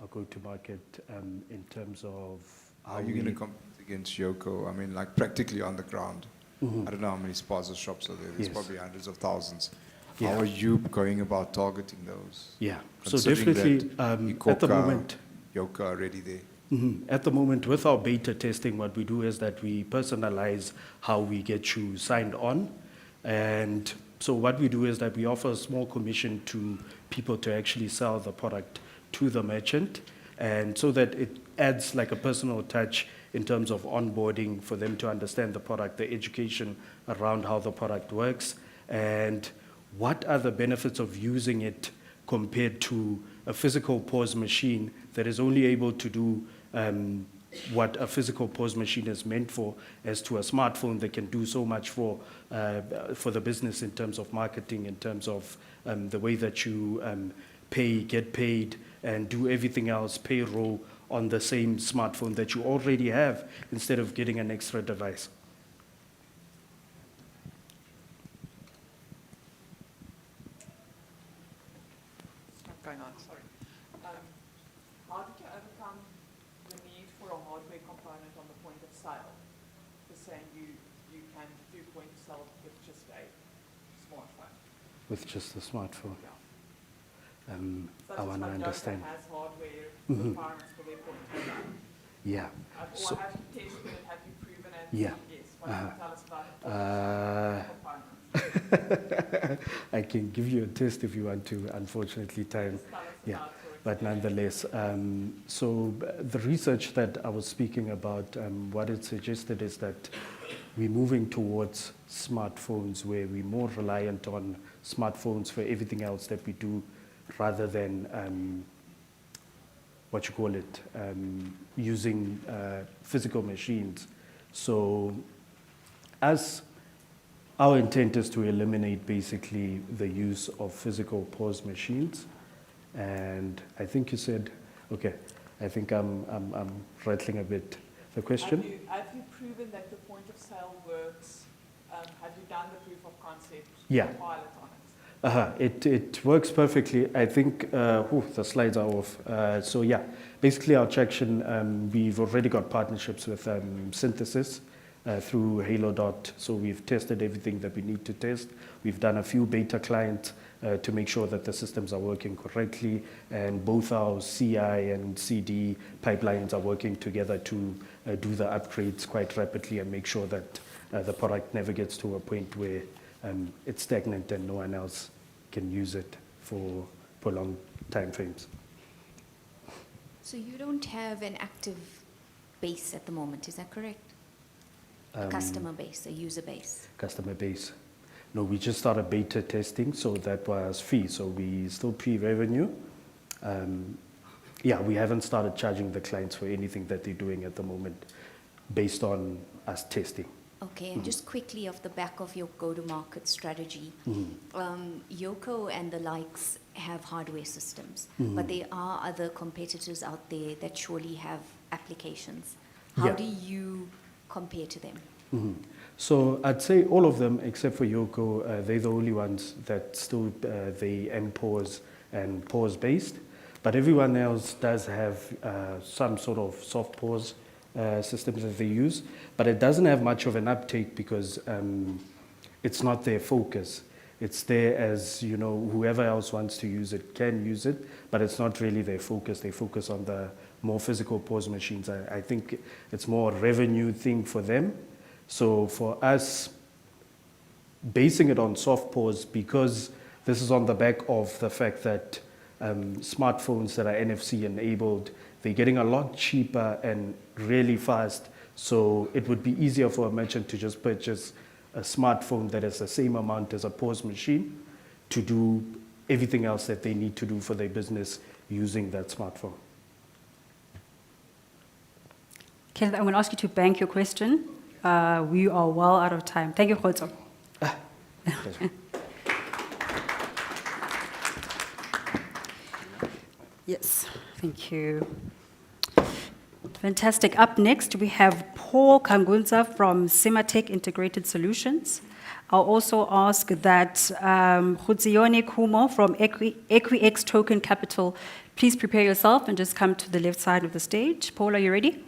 Our go-to-market in terms of How are you going to compete against Yoko? I mean, like practically on the ground. I don't know how many spaza shops are there. There's Yes. probably hundreds of thousands. Yeah. How are you going about targeting those? Yeah. So Considering definitely that at the Ikoka, moment, Yoka are already there. At the moment, with our beta testing, what we do is that we personalize how we get you signed on. And so what we do is that we offer a small commission to people to actually sell the product to the merchant. And so that it adds like a personal touch in terms of onboarding for them to understand the product, the education around how the product works, and what are the benefits of using it compared to a physical POS machine that is only able to do what a physical POS machine is meant for, as to a smartphone that can do so much for the business in terms of marketing, in terms of the way that you pay, get paid, and do everything else, payroll, on the same smartphone that you already have instead of getting an extra device. What's going on? Sorry. How did you overcome the need for a hardware component on the point of sale? Just saying you can do point of sale with just a smartphone. With just a smartphone. So I want to just like understand. Yoga has hardware requirements for their point of sale. Yeah. Or have you tested it? Have you proven it? Yeah. Yes. What can you tell us about the components? I can give you a test if you want to, unfortunately time. Just tell us Yeah, about your but nonetheless, so the research that I was speaking about, what it suggested is that we're moving towards smartphones where we're more reliant on smartphones for everything else that we do rather than using physical machines. So as our intent is to eliminate basically the use of physical POS machines. And I think you said, okay, I think I'm rattling a bit. The question? Have you proven that the point of sale works have you done the proof of concept Yeah. pilot on it? It works perfectly. I think, the slides are off. So yeah, basically our traction, we've already got partnerships with Synthesis through Halo Dot. So we've tested everything that we need to test. We've done a few beta clients to make sure that the systems are working correctly, and both our CI and CD pipelines are working together to do the upgrades quite rapidly and make sure that the product never gets to a point where it's stagnant and no one else can use it for prolonged time frames. So you don't have an active base at the moment, is that correct? A customer base, a user base. Customer base. No, we just started beta testing, so that was free. So we still pre-revenue. Yeah, we haven't started charging the clients for anything that they're doing at the moment based on us testing. Okay, and just quickly off the back of your go-to-market strategy, Yoko and the likes have hardware systems, but there are other competitors out there that surely have applications. How Yeah. do you compare to them? So I'd say all of them except for Yoko, they're the only ones that still they MPOS and pause based, but everyone else does have some sort of soft pause systems that they use, but it doesn't have much of an uptake because it's not their focus. It's there as, you know, whoever else wants to use it can use it, but it's not really their focus. They focus on the more physical pause machines. I think it's more a revenue thing for them. So for us, basing it on soft pause, because this is on the back of the fact that smartphones that are NFC enabled, they're getting a lot cheaper and really fast. So it would be easier for a merchant to just purchase a smartphone that is the same amount as a pause machine to do everything else that they need to do for their business using that smartphone. Kenneth, I'm going to ask you to bank your question. We are well out of time. Thank you, Khotso. Yes, thank you. Fantastic. Up next, we have Paul Kangunza from Simatech Integrated Solutions. I'll also ask that Khutsione Kumo from EquiX Token Capital, please prepare yourself and just come to the left side of the stage. Paul, are you ready?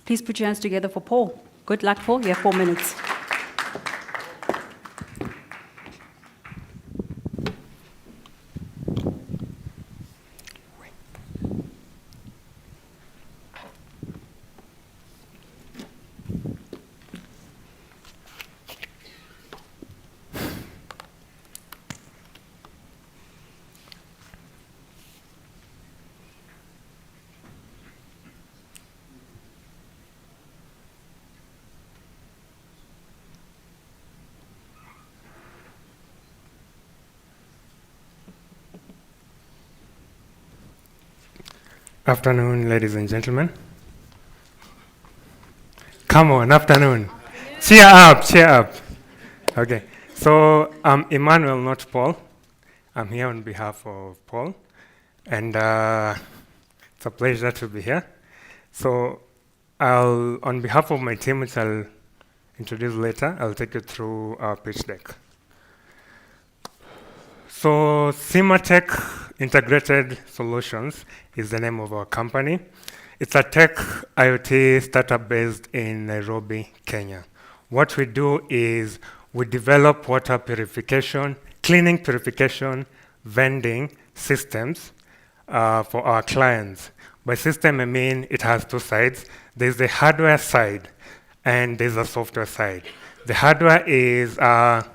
Please put your hands together for Paul. Good luck, Paul. You have 4 minutes. Afternoon, ladies and gentlemen. Come on, afternoon. Cheer up, cheer up. Okay, so I'm Emmanuel, not Paul. I'm here on behalf of Paul, and it's a pleasure to be here. So on behalf of my team, which I'll introduce later, I'll take you through our pitch deck. So Simatech Integrated Solutions is the name of our company. It's a tech IoT startup based in Nairobi, Kenya. What we do is we develop water purification, cleaning purification, vending systems for our clients. By system, I mean it has two sides. There's the hardware side and there's a software side. The hardware is a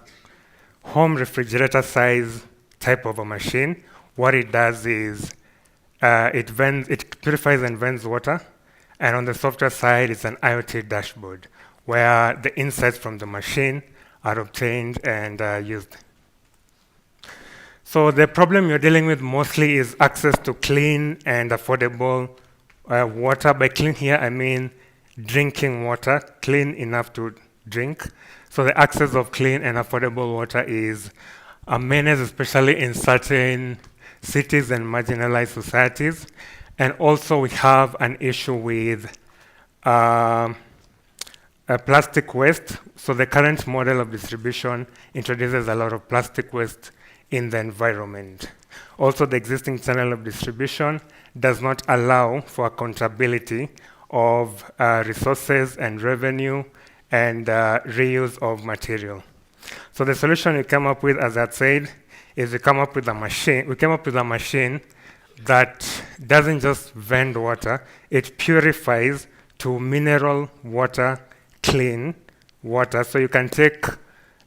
home refrigerator size type of a machine. What it does is it purifies and vents water, and on the software side, it's an IoT dashboard where the insights from the machine are obtained and used. So the problem you're dealing with mostly is access to clean and affordable water. By clean here, I mean drinking water, clean enough to drink. So the access of clean and affordable water is a menace, especially in certain cities and marginalized societies. And also we have an issue with plastic waste. So the current model of distribution introduces a lot of plastic waste in the environment. Also, the existing channel of distribution does not allow for accountability of resources and revenue and reuse of material. So the solution we came up with, as I said, is we came up with a machine that doesn't just vend water, it purifies to mineral water, clean water. So you can take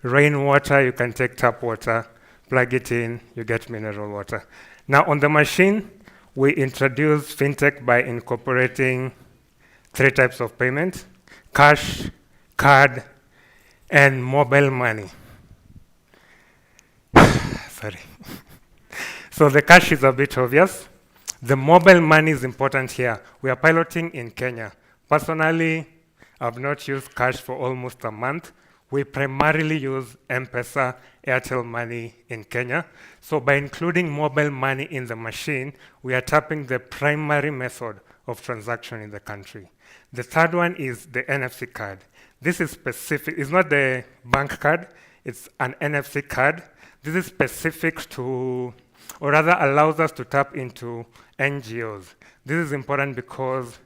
rainwater, you can take tap water, plug it in, you get mineral water. Now on the machine, we introduce fintech by incorporating 3 types of payment: cash, card, and mobile money. Sorry. So the cash is a bit obvious. The mobile money is important here. We are piloting in Kenya. Personally, I've not used cash for almost a month. We primarily use M-Pesa, Airtel Money in Kenya. So by including mobile money in the machine, we are tapping the primary method of transaction in the country. The third one is the NFC card. This is specific, it's not the bank card, it's an NFC card. This is specific to, or rather allows us to tap into NGOs. This is important because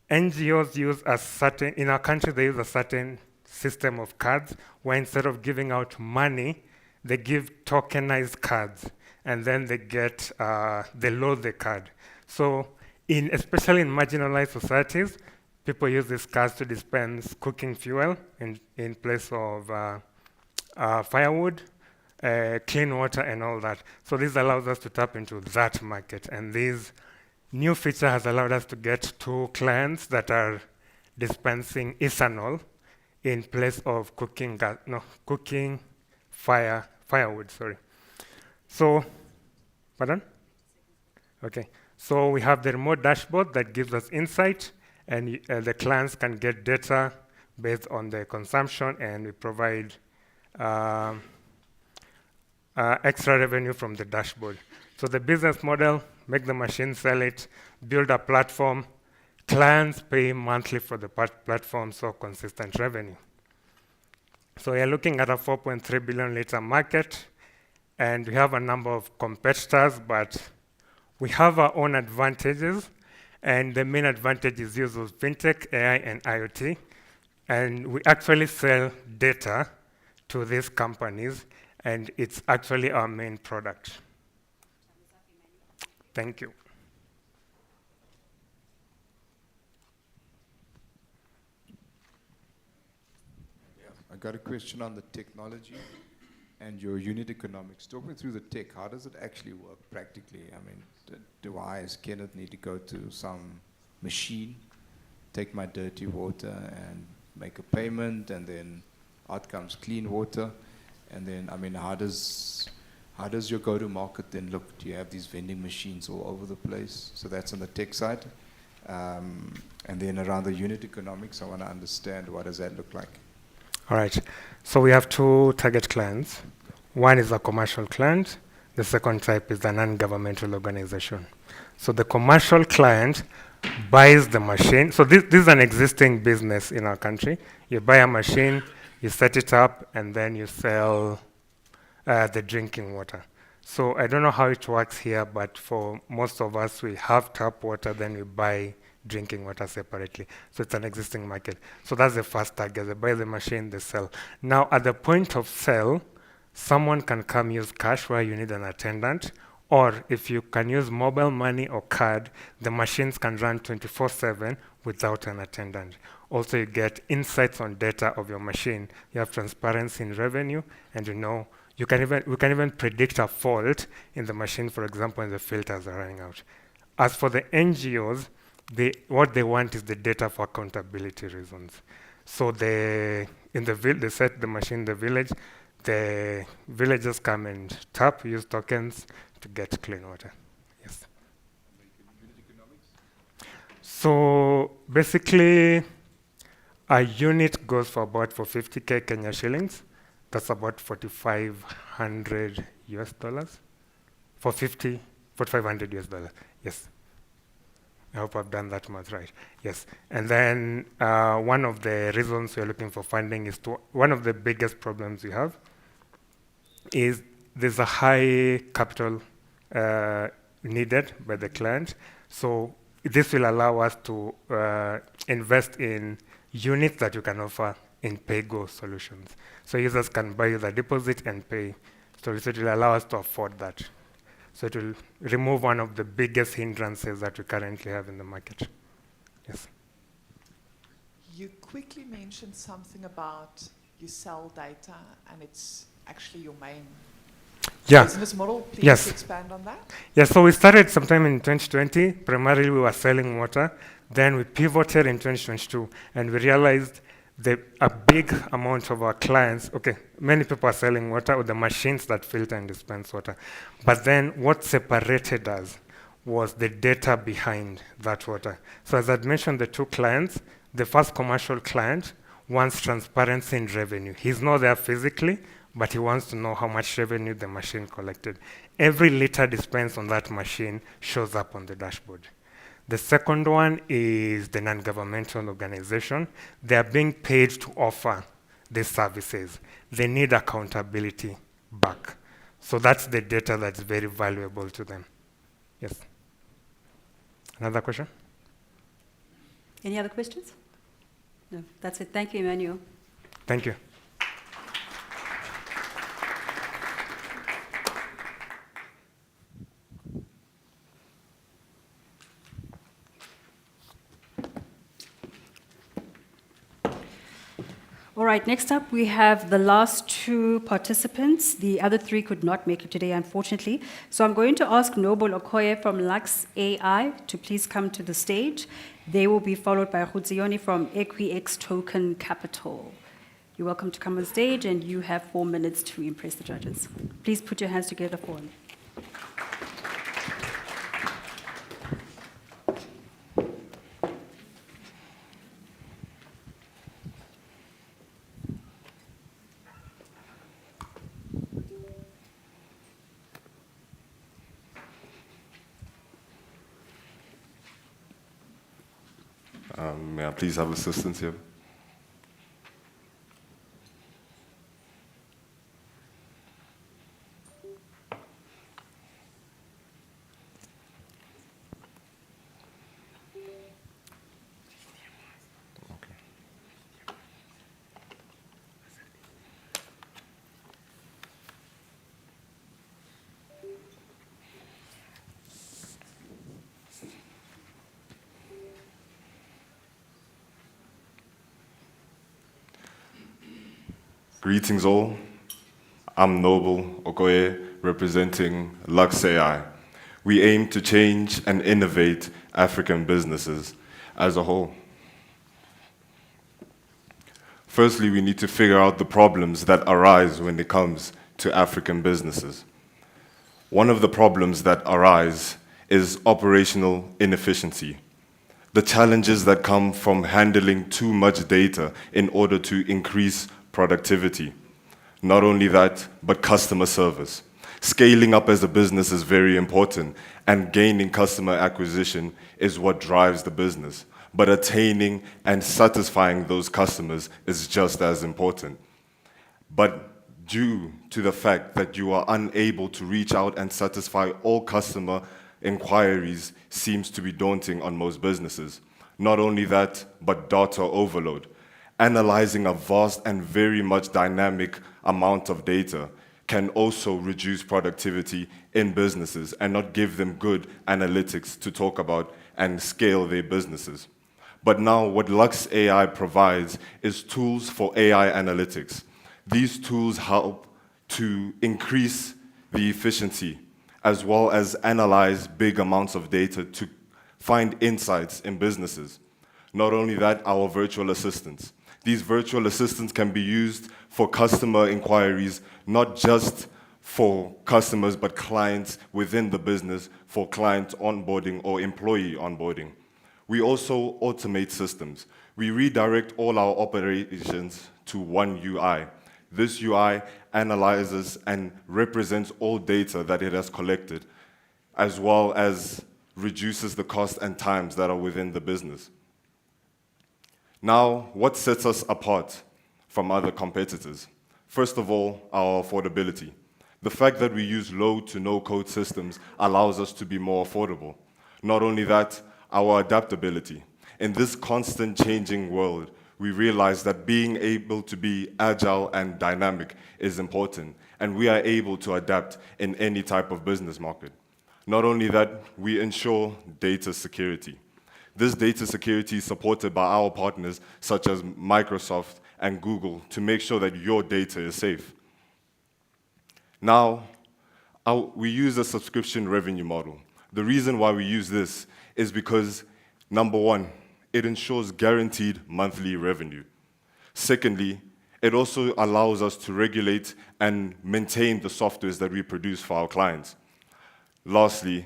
NGOs use a certain, in our country, they use a certain system of cards where instead of giving out money, they give tokenized cards, and then they get, they load the card. So especially in marginalized societies, people use these cards to dispense cooking fuel in place of firewood, clean water, and all that. So this allows us to tap into that market. And this new feature has allowed us to get 2 clients that are dispensing ethanol in place of firewood, sorry. So, pardon? Okay. So we have the remote dashboard that gives us insight, and the clients can get data based on their consumption, and we provide extra revenue from the dashboard. So the business model: make the machine, sell it, build a platform. Clients pay monthly for the platform, so consistent revenue. So we are looking at a 4.3 billion liter market, and we have a number of competitors, but we have our own advantages, and the main advantage is use of fintech, AI, and IoT. And we actually sell data to these companies, and it's actually our main product. Thank you. I got a question on the technology and your unit economics. Talk me through the tech. How does it actually work practically? I mean, do I, as Kenneth, need to go to some machine, take my dirty water and make a payment, and then out comes clean water? And then, I mean, how does your go-to-market then look? Do you have these vending machines all over the place? So that's on the tech side. And then around the unit economics, I want to understand, what does that look like? All right. So we have 2 target clients. One is a commercial client. The second type is a non-governmental organization. So the commercial client buys the machine. So this is an existing business in our country. You buy a machine, you set it up, and then you sell the drinking water. So I don't know how it works here, but for most of us, we have tap water, then we buy drinking water separately. So it's an existing market. So that's the first target. They buy the machine, they sell. Now, at the point of sale, someone can come use cash where you need an attendant, or if you can use mobile money or card, the machines can run 24/7 without an attendant. Also, you get insights on data of your machine. You have transparency in revenue, and we can even predict a fault in the machine, for example, when the filters are running out. As for the NGOs, what they want is the data for accountability reasons. So they set the machine in the village. The villagers come and tap, use tokens to get clean water. Yes. So basically, a unit goes for about 50K Kenya shillings. That's about 4,500 US dollars. 4,500 US dollars. Yes. I hope I've done that math right. Yes. And then one of the reasons we're looking for funding is one of the biggest problems we have is there's a high capital needed by the client. So this will allow us to invest in units that you can offer in pay-go solutions. So users can buy the deposit and pay. So it will allow us to afford that. So it will remove one of the biggest hindrances that we currently have in the market. Yes. You quickly mentioned something about you sell data and it's actually your main business model. Please expand on that. Yes, so we started sometime in 2020. Primarily, we were selling water. Then we pivoted in 2022, and we realized that a big amount of our clients, many people are selling water with the machines that filter and dispense water. But then what separated us was the data behind that water. So as I'd mentioned, the two clients, the first commercial client wants transparency in revenue. He's not there physically, but he wants to know how much revenue the machine collected. Every liter dispensed on that machine shows up on the dashboard. The second one is the non-governmental organization. They are being paid to offer these services. They need accountability back. So that's the data that's very valuable to them. Yes. Another question? Any other questions? No, that's it. Thank you, Emmanuel. Thank you. All right, next up we have the last two participants. The other three could not make it today, unfortunately. So I'm going to ask Noble Okoye from Lux AI to please come to the stage. They will be followed by Huzioni from EquiX Token Capital. You're welcome to come on stage, and you have 4 minutes to impress the judges. Please put your hands together for them. May I please have assistance here? Greetings all. I'm Noble Okoye, representing Lux AI. We aim to change and innovate African businesses as a whole. Firstly, we need to figure out the problems that arise when it comes to African businesses. One of the problems that arise is operational inefficiency. The challenges that come from handling too much data in order to increase productivity. Not only that, but customer service. Scaling up as a business is very important, and gaining customer acquisition is what drives the business. But attaining and satisfying those customers is just as important. But due to the fact that you are unable to reach out and satisfy all customer inquiries seems to be daunting on most businesses. Not only that, but data overload. Analyzing a vast and very much dynamic amount of data can also reduce productivity in businesses and not give them good analytics to talk about and scale their businesses. But now what Lux AI provides is tools for AI analytics. These tools help to increase the efficiency as well as analyze big amounts of data to find insights in businesses. Not only that, our virtual assistants. These virtual assistants can be used for customer inquiries, not just for customers, but clients within the business for client onboarding or employee onboarding. We also automate systems. We redirect all our operations to one UI. This UI analyzes and represents all data that it has collected, as well as reduces the cost and times that are within the business. Now, what sets us apart from other competitors? First of all, our affordability. The fact that we use low to no code systems allows us to be more affordable. Not only that, our adaptability. In this constant changing world, we realize that being able to be agile and dynamic is important, and we are able to adapt in any type of business market. Not only that, we ensure data security. This data security is supported by our partners such as Microsoft and Google to make sure that your data is safe. Now, we use a subscription revenue model. The reason why we use this is because, number one, it ensures guaranteed monthly revenue. Secondly, it also allows us to regulate and maintain the softwares that we produce for our clients. Lastly,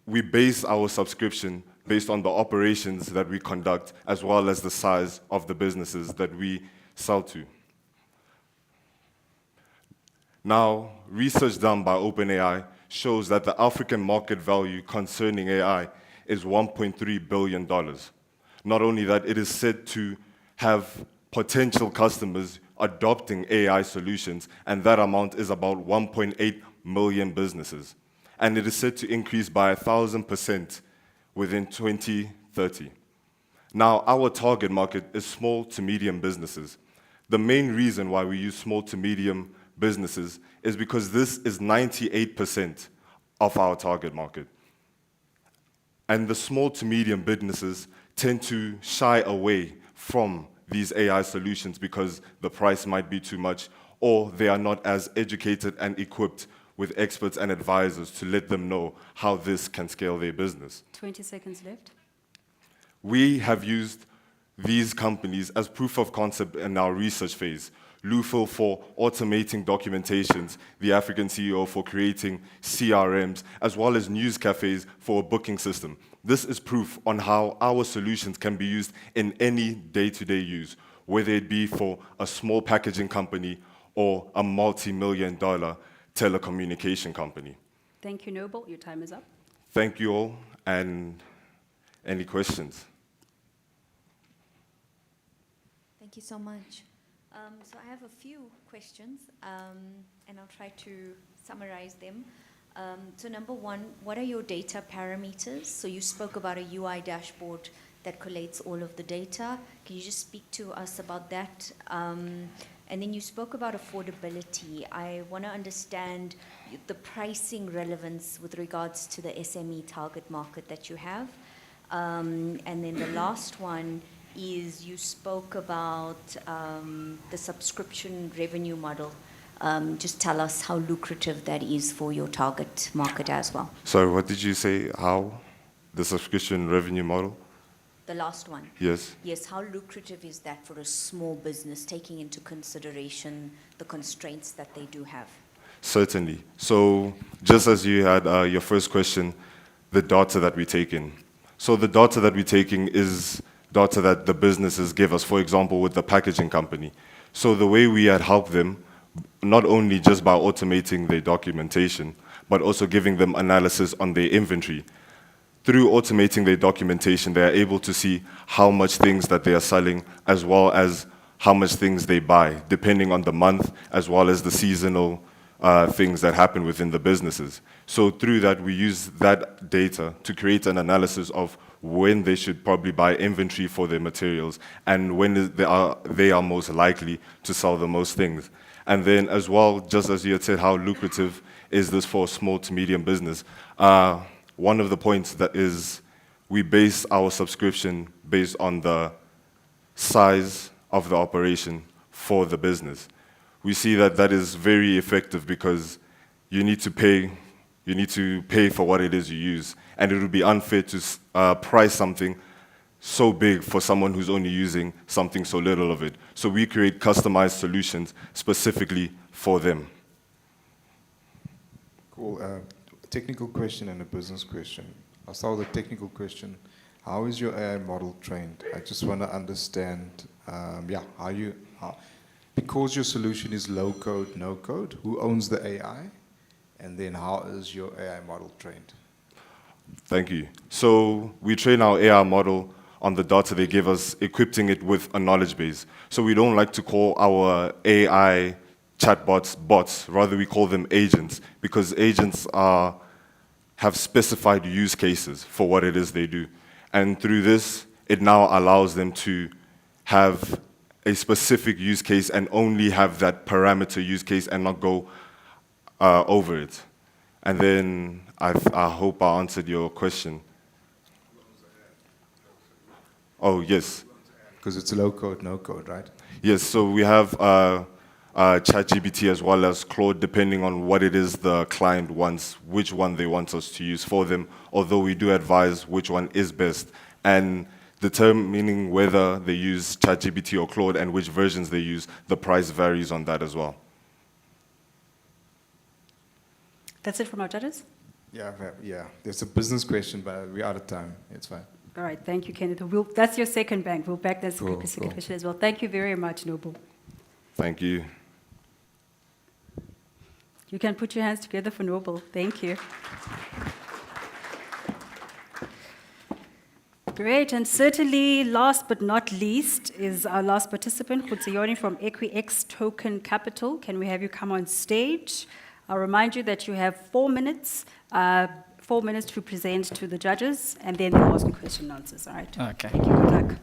we base our subscription based on the operations that we conduct as well as the size of the businesses that we sell to. Now, research done by OpenAI shows that the African market value concerning AI is $1.3 billion. Not only that, it is said to have potential customers adopting AI solutions, and that amount is about 1.8 million businesses. And it is said to increase by 1,000% within 2030. Now, our target market is small to medium businesses. The main reason why we use small to medium businesses is because this is 98% of our target market. And the small to medium businesses tend to shy away from these AI solutions because the price might be too much, or they are not as educated and equipped with experts and advisors to let them know how this can scale their business. 20 seconds left. We have used these companies as proof of concept in our research phase. Lufil for automating documentations, the African CEO for creating CRMs, as well as news cafes for a booking system. This is proof on how our solutions can be used in any day-to-day use, whether it be for a small packaging company or a multi-million-dollar telecommunication company. Thank you, Noble. Your time is up. Thank you all, and any questions? Thank you so much. So I have a few questions, and I'll try to summarize them. So number one, what are your data parameters? So you spoke about a UI dashboard that collates all of the data. Can you just speak to us about that? And then you spoke about affordability. I want to understand the pricing relevance with regards to the SME target market that you have. And then the last one is you spoke about the subscription revenue model. Just tell us how lucrative that is for your target market as well. Sorry, what did you say? How? The subscription revenue model? The last one. Yes. Yes, how lucrative is that for a small business, taking into consideration the constraints that they do have? Certainly. So just as you had your first question, the data that we take in. So the data that we take in is data that the businesses give us, for example, with the packaging company. So the way we had helped them, not only just by automating their documentation, but also giving them analysis on their inventory. Through automating their documentation, they are able to see how much things that they are selling, as well as how much things they buy, depending on the month, as well as the seasonal things that happen within the businesses. So through that, we use that data to create an analysis of when they should probably buy inventory for their materials and when they are most likely to sell the most things. And then as well, just as you had said, how lucrative is this for a small to medium business? One of the points that is we base our subscription based on the size of the operation for the business. We see that that is very effective because you need to pay for what it is you use. And it would be unfair to price something so big for someone who's only using something so little of it. So we create customized solutions specifically for them. Cool. Technical question and a business question. I'll start with a technical question. How is your AI model trained? I just want to understand, because your solution is low code, no code, who owns the AI? And then how is your AI model trained? Thank you. So we train our AI model on the data they give us, equipping it with a knowledge base. So we don't like to call our AI chatbots bots, rather we call them agents, because agents have specified use cases for what it is they do. And through this, it now allows them to have a specific use case and only have that parameter use case and not go over it. And then I hope I answered your question. Oh, yes. Because it's low code, no code, right? Yes, so we have ChatGPT as well as Claude, depending on what it is the client wants, which one they want us to use for them, although we do advise which one is best. And determining whether they use ChatGPT or Claude and which versions they use, the price varies on that as well. That's it from our judges? Yeah. There's a business question, but we're out of time. It's fine. All right, thank you, Kenneth. That's your second bank. We'll back that Cool, second cool. question as well. Thank you very much, Noble. Thank you. You can put your hands together for Noble. Thank you. Great, and certainly last but not least is our last participant, Khutsiyoni from EquiX Token Capital. Can we have you come on stage? I'll remind you that you have 4 minutes, 4 minutes to present to the judges, and then they'll ask you question and answers, all right? Okay. Thank you, good luck.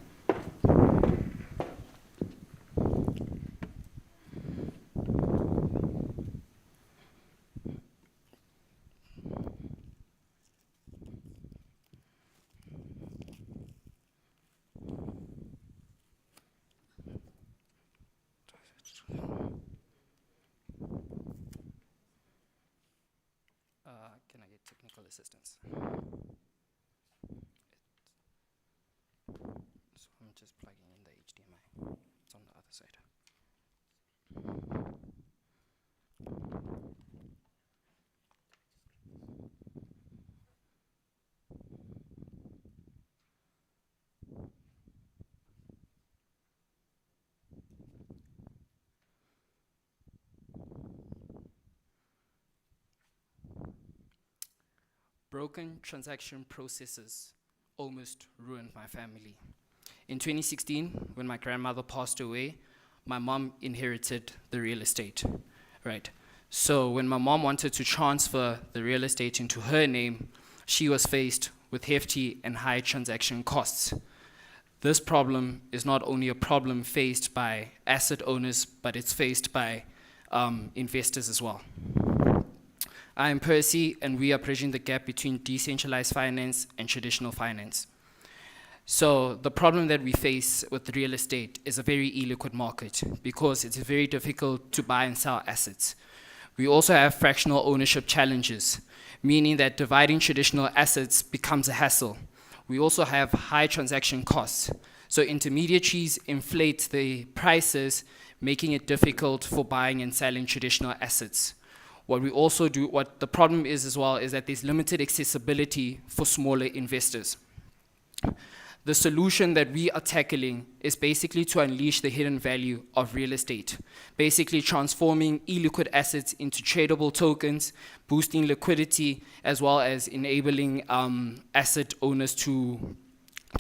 Can I get technical assistance? So I'm just plugging in the HDMI. It's on the other side. Broken transaction processes almost ruined my family. In 2016, when my grandmother passed away, my mom inherited the real estate, right? So when my mom wanted to transfer the real estate into her name, she was faced with hefty and high transaction costs. This problem is not only a problem faced by asset owners, but it's faced by investors as well. I am Percy, and we are bridging the gap between decentralized finance and traditional finance. So the problem that we face with real estate is a very illiquid market because it's very difficult to buy and sell assets. We also have fractional ownership challenges, meaning that dividing traditional assets becomes a hassle. We also have high transaction costs. So intermediaries inflate the prices, making it difficult for buying and selling traditional assets. What we also do, what the problem is as well, is that there's limited accessibility for smaller investors. The solution that we are tackling is basically to unleash the hidden value of real estate, basically transforming illiquid assets into tradable tokens, boosting liquidity, as well as enabling asset owners to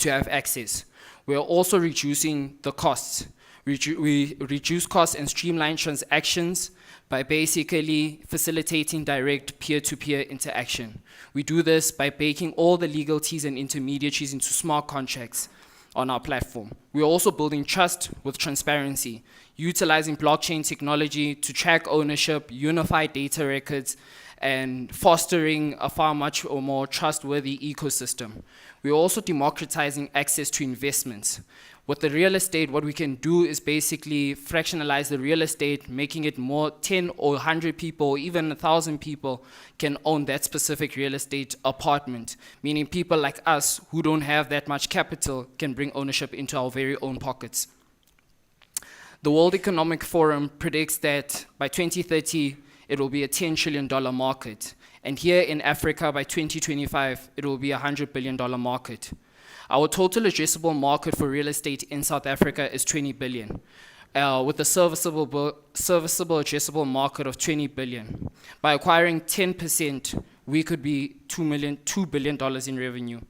have access. We are also reducing the costs. We reduce costs and streamline transactions by basically facilitating direct peer-to-peer interaction. We do this by baking all the legalities and intermediaries into smart contracts on our platform. We're also building trust with transparency, utilizing blockchain technology to track ownership, unify data records, and fostering a far much or more trustworthy ecosystem. We're also democratizing access to investments. With the real estate, what we can do is basically fractionalize the real estate, making it more 10 or 100 people, or even 1,000 people can own that specific real estate apartment, meaning people like us who don't have that much capital can bring ownership into our very own pockets. The World Economic Forum predicts that by 2030, it will be a $10 trillion market. And here in Africa, by 2025, it will be a $100 billion market. Our total addressable market for real estate in South Africa is 20 billion, with a serviceable addressable market of 20 billion. By acquiring 10%, we could be $2 billion in revenue.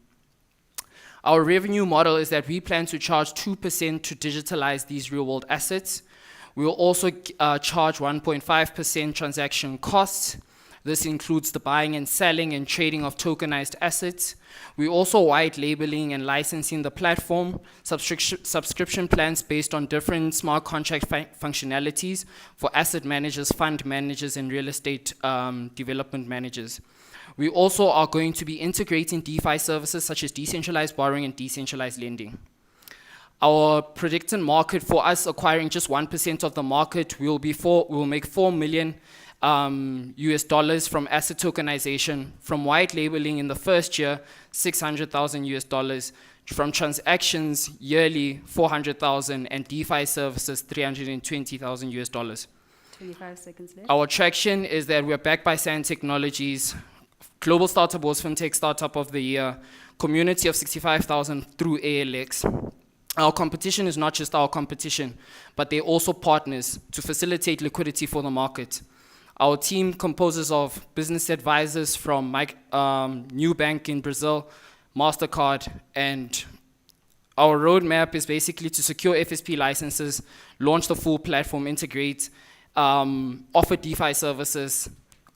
Our revenue model is that we plan to charge 2% to digitalize these real-world assets. We will also charge 1.5% transaction costs. This includes the buying and selling and trading of tokenized assets. We also white labeling and licensing the platform, subscription plans based on different smart contract functionalities for asset managers, fund managers, and real estate development managers. We also are going to be integrating DeFi services such as decentralized borrowing and decentralized lending. Our predicted market for us acquiring just 1% of the market will make $4 million US dollars from asset tokenization, from white labeling in the first year, 600,000 US dollars, from transactions yearly, 400,000, and DeFi services, 320,000 US dollars. 25 seconds left. Our traction is that we're backed by Sand Technologies, Global Startup Awards, FinTech Startup of the Year, community of 65,000 through ALX. Our competition is not just our competition, but they're also partners to facilitate liquidity for the market. Our team composes of business advisors from Nubank in Brazil, MasterCard, and our roadmap is basically to secure FSP licenses, launch the full platform, integrate, offer DeFi services,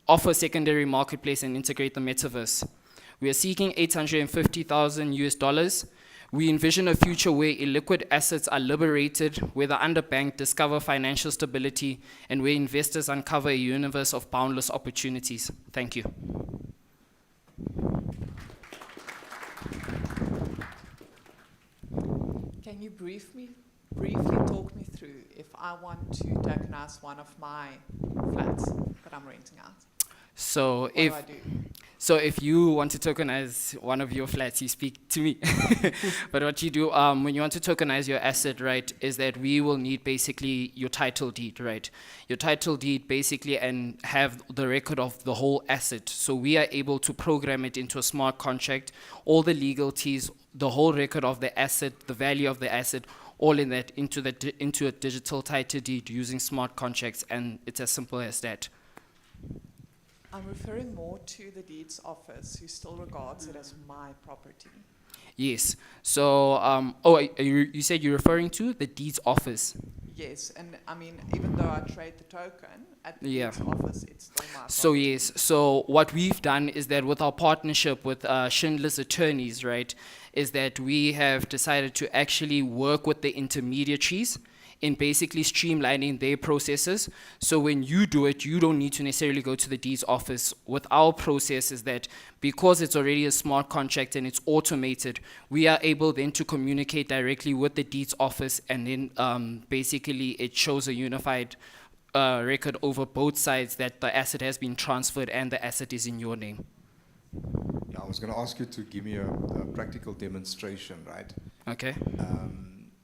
offer secondary marketplace, and integrate the metaverse. We are seeking 850,000 US dollars. We envision a future where illiquid assets are liberated, where the underbanked discover financial stability, and where investors uncover a universe of boundless opportunities. Thank you. Can you briefly talk me through if I want to tokenize one of my flats that I'm renting out? So What do I do? if you want to tokenize one of your flats, you speak to me. But what you do when you want to tokenize your asset, right, is that we will need basically your title deed, right? Your title deed basically and have the record of the whole asset. So we are able to program it into a smart contract, all the legalities, the whole record of the asset, the value of the asset, all in that into a digital title deed using smart contracts, and it's as simple as that. I'm referring more to the deeds office, who still regards it as my property. Yes. So, you said you're referring to the deeds office. Yes, and I mean, even though I trade the token at the deeds office, it's still my property. So yes, so what we've done is that with our partnership with Schindler's Attorneys, right, is that we have decided to actually work with the intermediaries in basically streamlining their processes. So when you do it, you don't need to necessarily go to the deeds office. With our process is that because it's already a smart contract and it's automated, we are able then to communicate directly with the deeds office, and then basically it shows a unified record over both sides that the asset has been transferred and the asset is in your name. Yeah, I was going to ask you to give me a practical demonstration, right? Okay.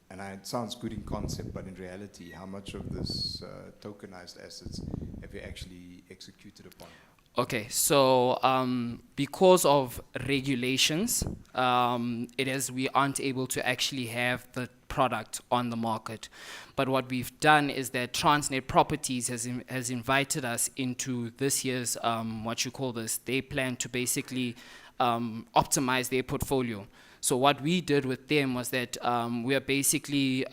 And it sounds good in concept, but in reality, how much of this tokenized assets have you actually executed upon? Okay, so because of regulations, we aren't able to actually have the product on the market. But what we've done is that Transnet Properties has invited us into this year's, they plan to basically optimize their portfolio. So what we did with them was that we are basically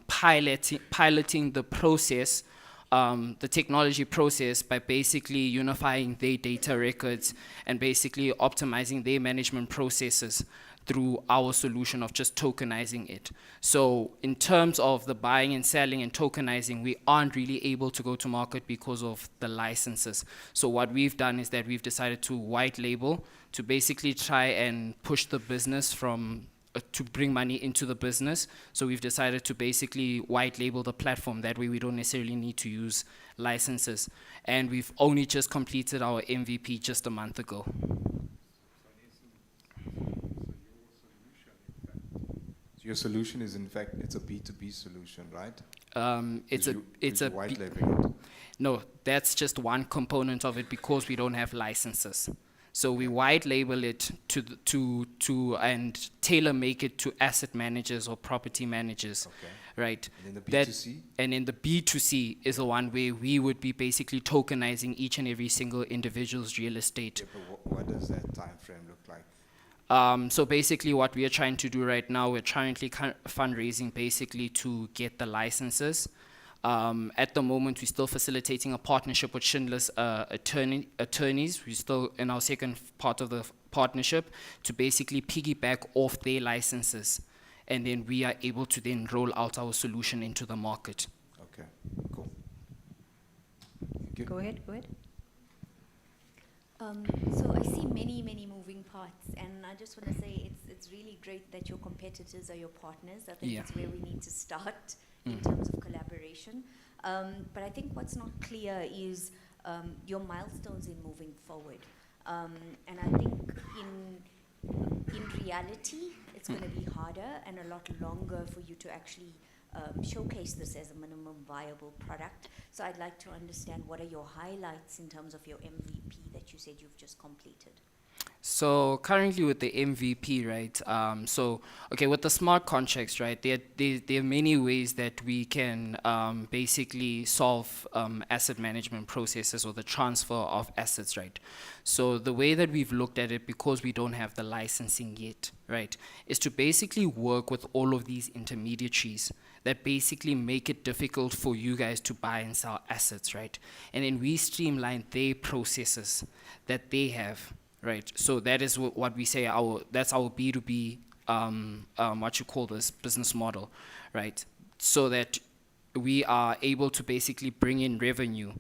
piloting the process, the technology process, by basically unifying their data records and basically optimizing their management processes through our solution of just tokenizing it. So in terms of the buying and selling and tokenizing, we aren't really able to go to market because of the licenses. So what we've done is that we've decided to white label to basically try and push the business to bring money into the business. So we've decided to basically white label the platform. That way we don't necessarily need to use licenses. And we've only just completed our MVP just a month ago. Your solution is, in fact, it's a B2B solution, right? It's a white labeling it. No, that's just one component of it because we don't have licenses. So we white label it and tailor make it to asset managers or property managers, And then the That- B2C? and then the B2C is the one where we would be basically tokenizing each and every single individual's real estate. Yeah, but what does that time frame look like? So basically what we are trying to do right now, we're currently fundraising basically to get the licenses. At the moment, we're still facilitating a partnership with Schindler's attorneys. We're still in our second part of the partnership to basically piggyback off their licenses. And then we are able to then roll out our solution into the market. Okay, cool. Thank you. Go ahead, go ahead. So I see many, many moving parts, and I just want to say it's really great that your competitors are your partners. I think Yeah. it's where we need to start in terms of collaboration. But I think what's not clear is your milestones in moving forward. And I think in reality, it's going to be harder and a lot longer for you to actually showcase this as a minimum viable product. So I'd like to understand what are your highlights in terms of your MVP that you said you've just completed. So currently with the MVP, right? Okay, with the smart contracts, right? There are many ways that we can basically solve asset management processes or the transfer of assets, right? So the way that we've looked at it, because we don't have the licensing yet, right, is to basically work with all of these intermediaries that basically make it difficult for you guys to buy and sell assets, right? And then we streamline their processes that they have. Right, so that is what we say. That's our B2B, business model, right? So that we are able to basically bring in revenue.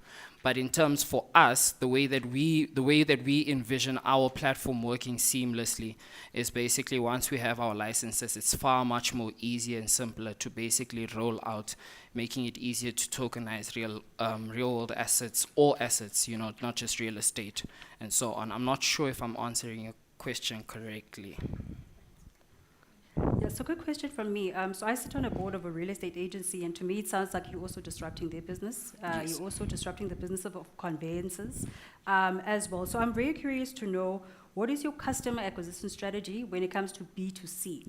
But in terms for us, the way that we envision our platform working seamlessly is basically once we have our licenses, it's far much more easier and simpler to basically roll out, making it easier to tokenize real world assets, all assets, not just real estate and so on. I'm not sure if I'm answering your question correctly. Yeah, so good question from me. So I sit on a board of a real estate agency, and to me it sounds like you're also disrupting their business. Yes. You're also disrupting the business of conveyances as well. So I'm very curious to know, what is your customer acquisition strategy when it comes to B2C?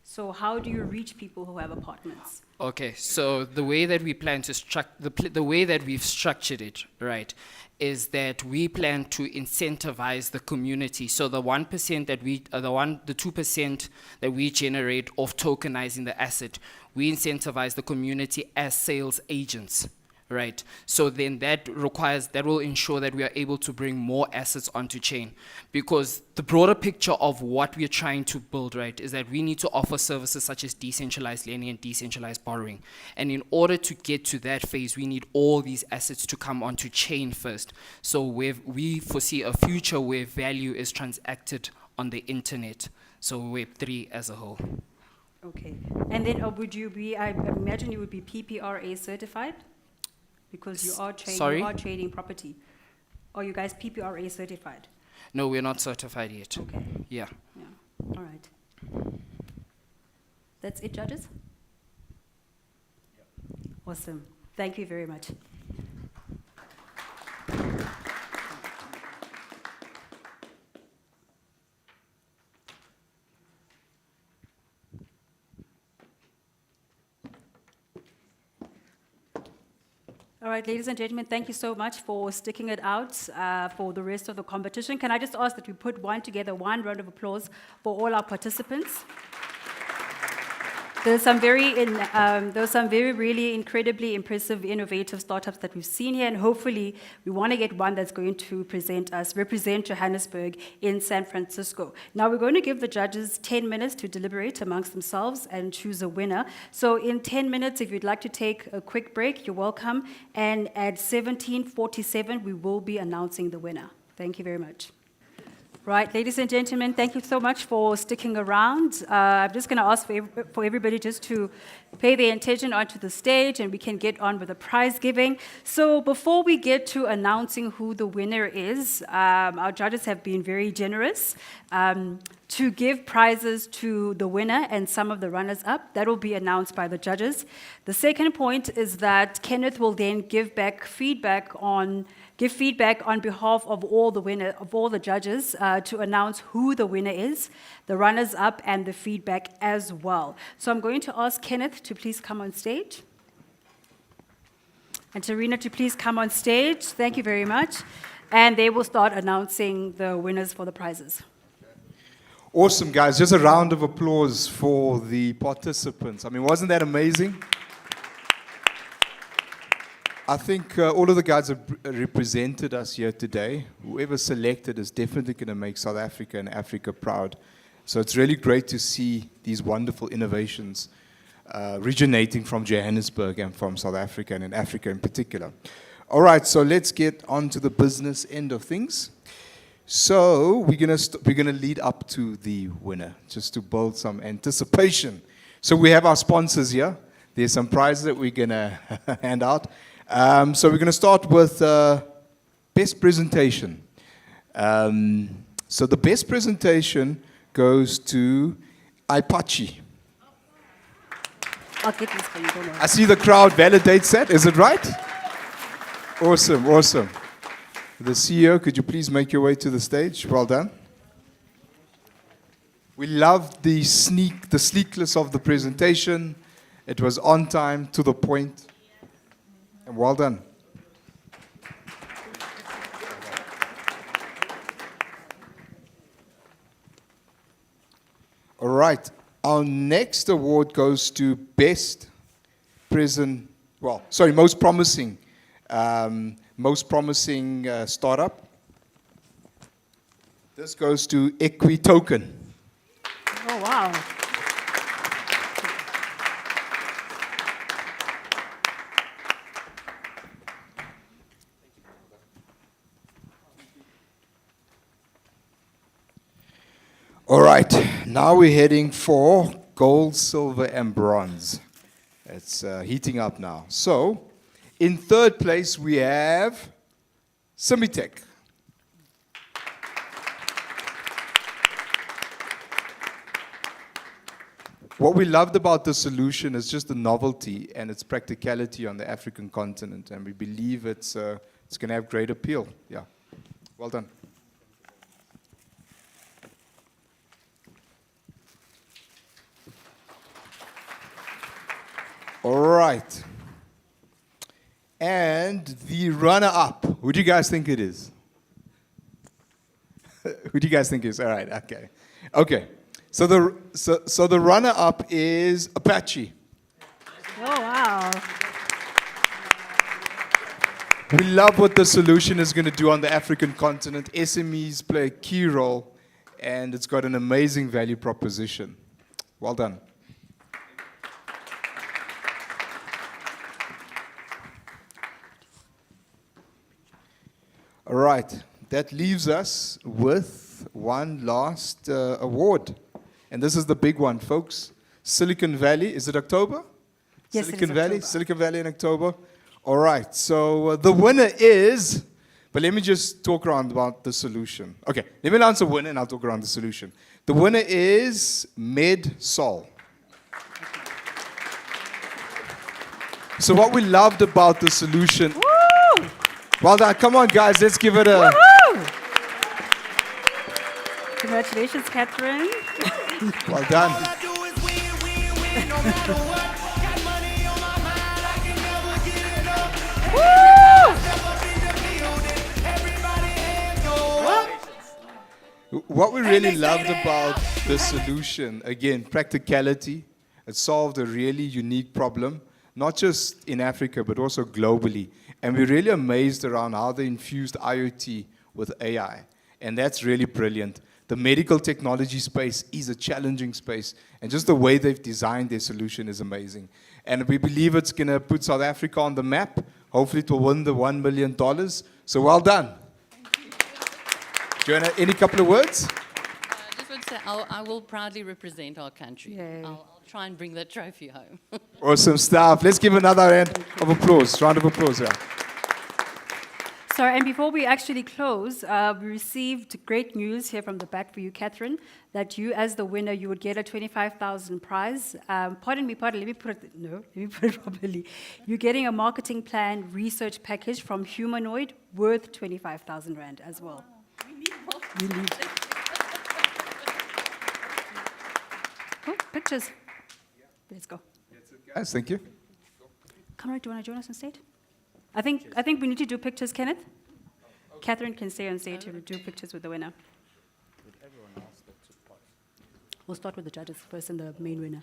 So how do you reach people who have apartments? Okay, so the way that we plan to the way that we've structured it, right, is that we plan to incentivize the community. So the 1% that the 2% that we generate of tokenizing the asset, we incentivize the community as sales agents. Right, so then that will ensure that we are able to bring more assets onto chain, because the broader picture of what we are trying to build, right, is that we need to offer services such as decentralized lending and decentralized borrowing. And in order to get to that phase, we need all these assets to come onto chain first. So we foresee a future where value is transacted on the internet, so Web3 as a whole. Okay, and then would you be, I imagine you would be PPRA certified? Because you are trading property. Are you guys PPRA certified? No, we're not certified yet. Okay. Yeah. Yeah. All right. That's it, judges? Awesome. Thank you very much. All right, ladies and gentlemen, thank you so much for sticking it out for the rest of the competition. Can I just ask that we put one round of applause for all our participants? There's some very really incredibly impressive, innovative startups that we've seen here, and hopefully we want to get one that's going to represent Johannesburg in San Francisco. Now we're going to give the judges 10 minutes to deliberate amongst themselves and choose a winner. So in 10 minutes, if you'd like to take a quick break, you're welcome. And at 17:47, we will be announcing the winner. Thank you very much. Right, ladies and gentlemen, thank you so much for sticking around. I'm just going to ask for everybody just to pay their attention onto the stage, and we can get on with the prize giving. So before we get to announcing who the winner is, our judges have been very generous to give prizes to the winner and some of the runners-up. That will be announced by the judges. The second point is that Kenneth will then give back feedback on give feedback on behalf of all the judges to announce who the winner is, the runners-up, and the feedback as well. So I'm going to ask Kenneth to please come on stage. And Tarina to please come on stage. Thank you very much. And they will start announcing the winners for the prizes. Awesome, guys. Just a round of applause for the participants. I mean, wasn't that amazing? I think all of the guys have represented us here today. Whoever selected is definitely going to make South Africa and Africa proud. So it's really great to see these wonderful innovations originating from Johannesburg and from South Africa, and in Africa in particular. All right, so let's get on to the business end of things. So we're gonna lead up to the winner, just to build some anticipation. So we have our sponsors here. There's some prizes that we're gonna hand out. So we're gonna start with best presentation. So the best presentation goes to Apache. I'll get this for you, don't worry. I see the crowd validates that. Is it right? Awesome, awesome. The CEO, could you please make your way to the stage? Well done. We loved the sleekness of the presentation. It was on time, to the point, and well done. All right. Our next award goes to most promising startup. This goes to EquiToken. Oh, wow. All right, now we're heading for gold, silver, and bronze. It's heating up now. So, in third place, we have Simitech. What we loved about the solution is just the novelty and its practicality on the African continent, and we believe it's going to have great appeal. Yeah, well done. All right. And the runner-up, who do you guys think it is? Who do you guys think it is? All right, okay. Okay, so the runner-up is Apache. Oh, wow. We love what the solution is going to do on the African continent. SMEs play a key role, and it's got an amazing value proposition. Well done. All right, that leaves us with one last award. And this is the big one, folks. Silicon Valley, is it October? Yes, Silicon it is Valley, October. Silicon Valley in October. All right, so the winner is, but let me just talk around about the solution. Okay, let me announce the winner and I'll talk around the solution. The winner is MedSol. So what we loved about the solution. Woo! Well done. Come on, guys. Let's give it a... Woohoo! Congratulations, Catherine. Well done. What we really loved about the solution, again, practicality. It solved a really unique problem, not just in Africa, but also globally. And we're really amazed around how they infused IoT with AI. And that's really brilliant. The medical technology space is a challenging space. And just the way they've designed their solution is amazing. And we believe it's going to put South Africa on the map. Hopefully it will win the $1 million. So well done. Joanna, any couple of words? I just want to say I will proudly represent our country. Yay. I'll try and bring that trophy home. Awesome stuff. Let's give another round of applause. Round of applause, yeah. Sorry, and before we actually close, we received great news here from the back for you, Catherine, that you, as the winner, you would get a 25,000 prize. Pardon me, let me put it properly. You're getting a marketing plan research package from Humanoid worth 25,000 Rand as well. We need more. You need. Oh, pictures. Let's go. Guys, thank you. Conrad, do you want to join us on stage? I think we need to do pictures, Kenneth. Catherine can stay on stage to do pictures with the winner. We'll start with the judges first and the main winner.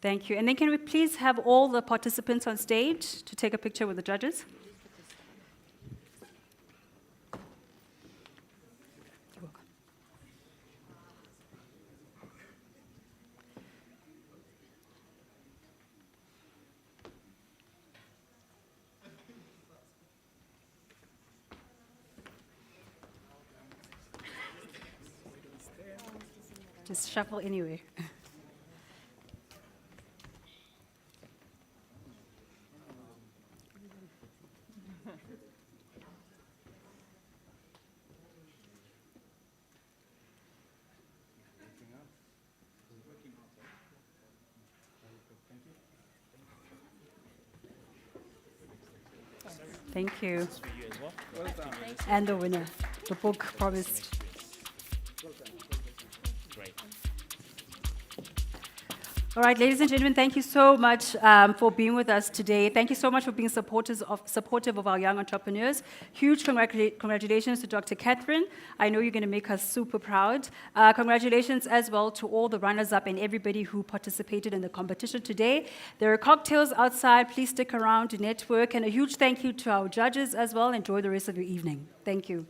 Thank you. And then can we please have all the participants on stage to take a picture with the judges? You're welcome. Just shuffle anywhere. Thank you. And the winner, the book promised. All right, ladies and gentlemen, thank you so much for being with us today. Thank you so much for being supportive of our young entrepreneurs. Huge congratulations to Dr. Catherine. I know you're going to make us super proud. Congratulations as well to all the runners-up and everybody who participated in the competition today. There are cocktails outside. Please stick around to network. And a huge thank you to our judges as well. Enjoy the rest of your evening. Thank you.